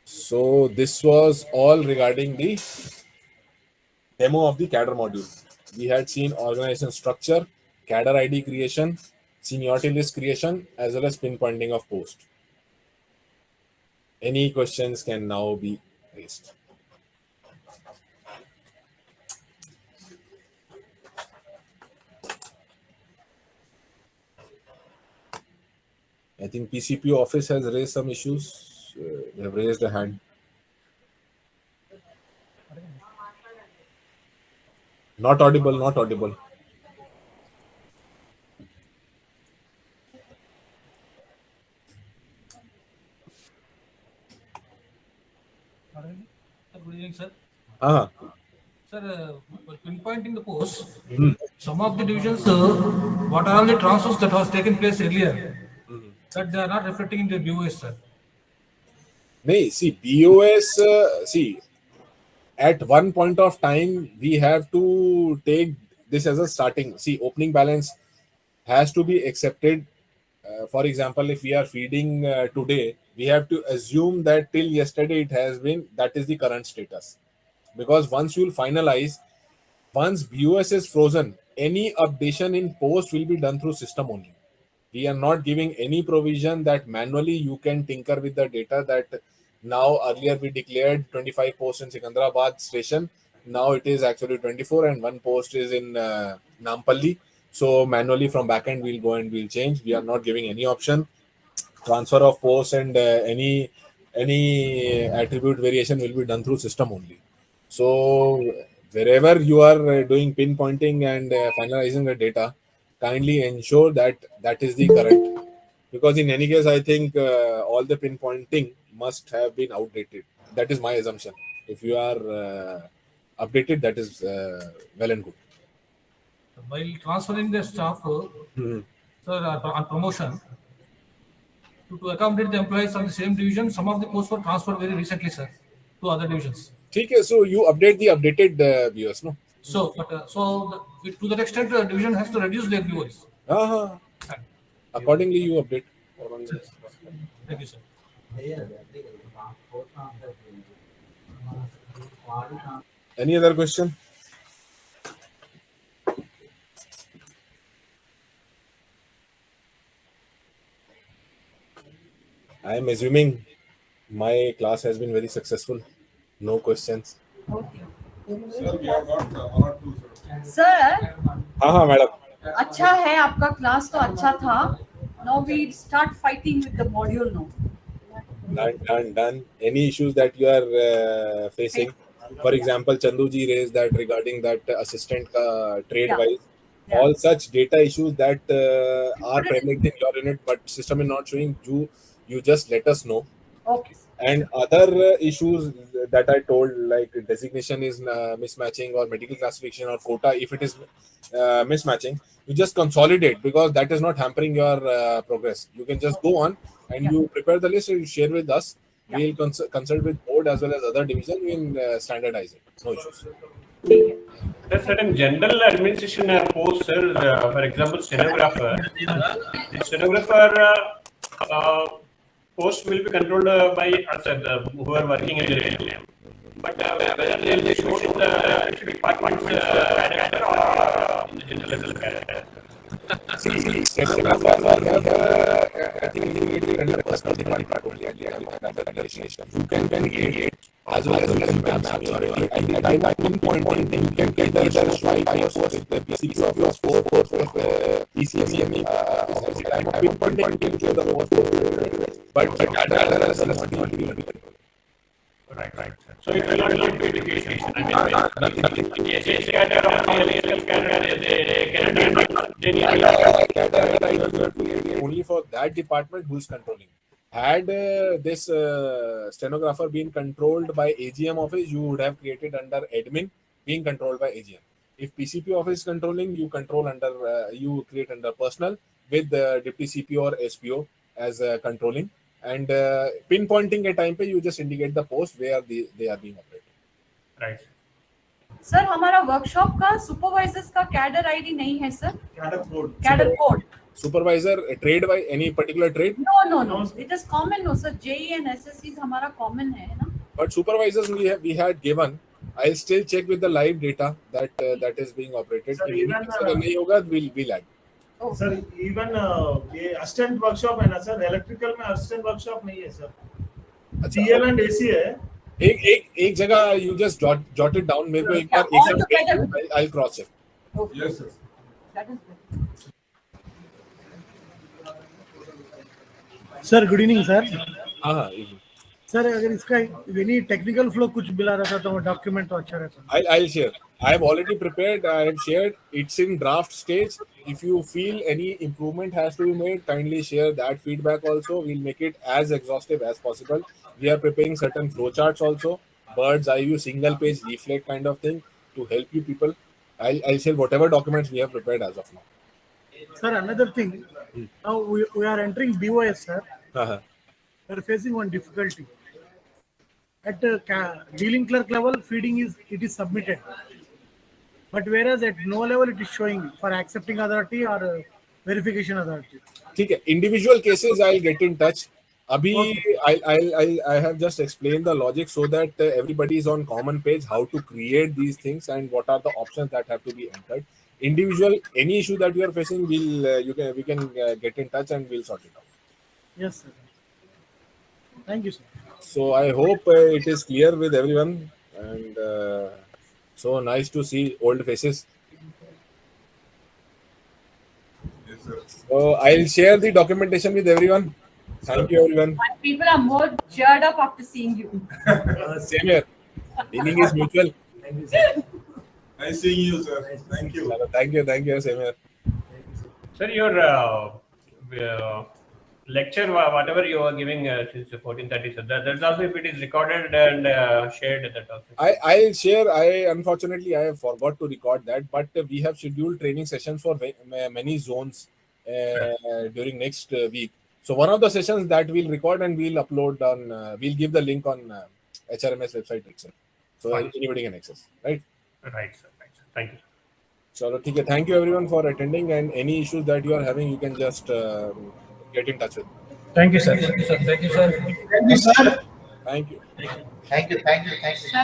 So this was all regarding the demo of the cadre module. We had seen organization structure, cadre ID creation, seniority list creation, as well as pinpointing of post. Any questions can now be raised. I think PCP office has raised some issues. They have raised a hand. Not audible, not audible. Good evening, sir. Uh-huh. Sir, pinpointing the posts, some of the divisions, what are all the transfers that was taken place earlier, that they are not reflecting in the BOS, sir. No, see, BOS, at one point of time, we have to take this as a starting. See, opening balance has to be accepted. For example, if we are feeding today, we have to assume that till yesterday it has been, that is the current status. Because once you will finalize, once BOS is frozen, any updation in post will be done through system only. We are not giving any provision that manually you can tinker with the data. That now earlier we declared 25 posts in Sikandrabad station, now it is actually 24 and one post is in Nampalli. So manually from backend we'll go and we'll change. We are not giving any option. Transfer of posts and any attribute variation will be done through system only. So wherever you are doing pinpointing and finalizing the data, kindly ensure that that is the correct, because in any case I think all the pinpointing must have been outdated. That is my assumption. If you are updated, that is well and good. While transferring the staff, sir, on promotion, to accommodate the employees on the same division, some of the posts were transferred very recently, sir, to other divisions. Okay, so you update the updated BOS, no? So, but to that extent, the division has to reduce their BOS. Accordingly, you update. Thank you, sir. Any other question? I am assuming my class has been very successful. No questions. Sir, we have got one or two, sir. Sir हाँ madam. अच्छा है आपका class तो अच्छा था. Now we start fighting with the module now. Done. Any issues that you are facing? For example, Chandu ji raised that regarding that assistant trade wise. all such data issues that are prevalent in your unit, but system is not showing, you just let us know. Okay. And other issues that I told, like designation is mismatching, or medical classification, or quota, if it is mismatching, you just consolidate, because that is not hampering your progress. You can just go on and you prepare the list and you share with us. We'll consult with board as well as other division. We'll standardize it. No issues. There are certain general administration posts, sir. For example, stenographer. The stenographer post will be controlled by us, who are working in the area. But whether they will be shown in the department's cadre or in the general cadre. Stenographer, I think integrated under personal department only. You can create as well as maps and the time pinpointing, you can either swipe your the PCP of your post with PCM time of pinpointing, you can show the post, but data as well as not. Right. So it will not be education. I mean, yes, cadre only for that department who is controlling. Had this stenographer been controlled by AGM office, you would have created under admin being controlled by AGM. If PCP office is controlling, you control under you create under personal with deputy CPO or SPO as controlling, and pinpointing a time पे you just indicate the post where they are being operated. Right. Sir हमारा workshop का supervisors का cadre ID नहीं है sir. Cadre code. Supervisor trade by any particular trade? No. It is common, no sir. JE and SSCs हमारा common है ना. But supervisors we had given. I'll still check with the live data that is being operated. Sir, even नहीं होगा, we'll add. Sir even ये assistant workshop है ना sir, electrical में assistant workshop नहीं है सर. TL and AC है. एक जगह you just jot it down. मेरे को एक बार I'll cross check. Yes sir. That is good. Sir good evening sir. हाँ. सर अगर इसका एनी टेक्निकल फ्लो कुछ मिला रहता तो डॉक्यूमेंट तो अच्छा रहता. I'll share. I have already prepared. I have shared. It's in draft stage. If you feel any improvement has to be made, kindly share that feedback also. We'll make it as exhaustive as possible. We are preparing certain flowcharts also, bird's eye view, single page leaflet kind of thing to help you people. I'll share whatever documents we have prepared as of now. Sir, another thing. Now we are entering BOS, sir. Uh-huh. We are facing one difficulty. At dealing clerk level, feeding is submitted. But whereas at no level it is showing for accepting authority or verification authority. Okay. Individual cases I'll get in touch. Abhi I have just explained the logic so that everybody is on common page how to create these things and what are the options that have to be entered. Individual, any issue that you are facing, we can get in touch and we'll sort it out. Yes, sir. Thank you, sir. So I hope it is clear with everyone, and so nice to see old faces. Yes sir. So I'll share the documentation with everyone. Thank you, everyone. People are more cheered up after seeing you. Same here. Feeling is mutual. Nice seeing you, sir. Thank you. Thank you. Same here. Sir, your lecture, whatever you are giving since 14:30, so that's also if it is recorded and shared. That also. I'll share. Unfortunately I forgot to record that, but we have scheduled training sessions for many zones during next week. So one of the sessions that we'll record and we'll upload on. We'll give the link on HRMS website itself, so anybody can access. Right. Right, sir. Thank you. So thank you everyone for attending, and any issues that you are having, you can just get in touch with me. Thank you, sir. Thank you, sir. Thank you, sir. Thank you. Thank you. Sir,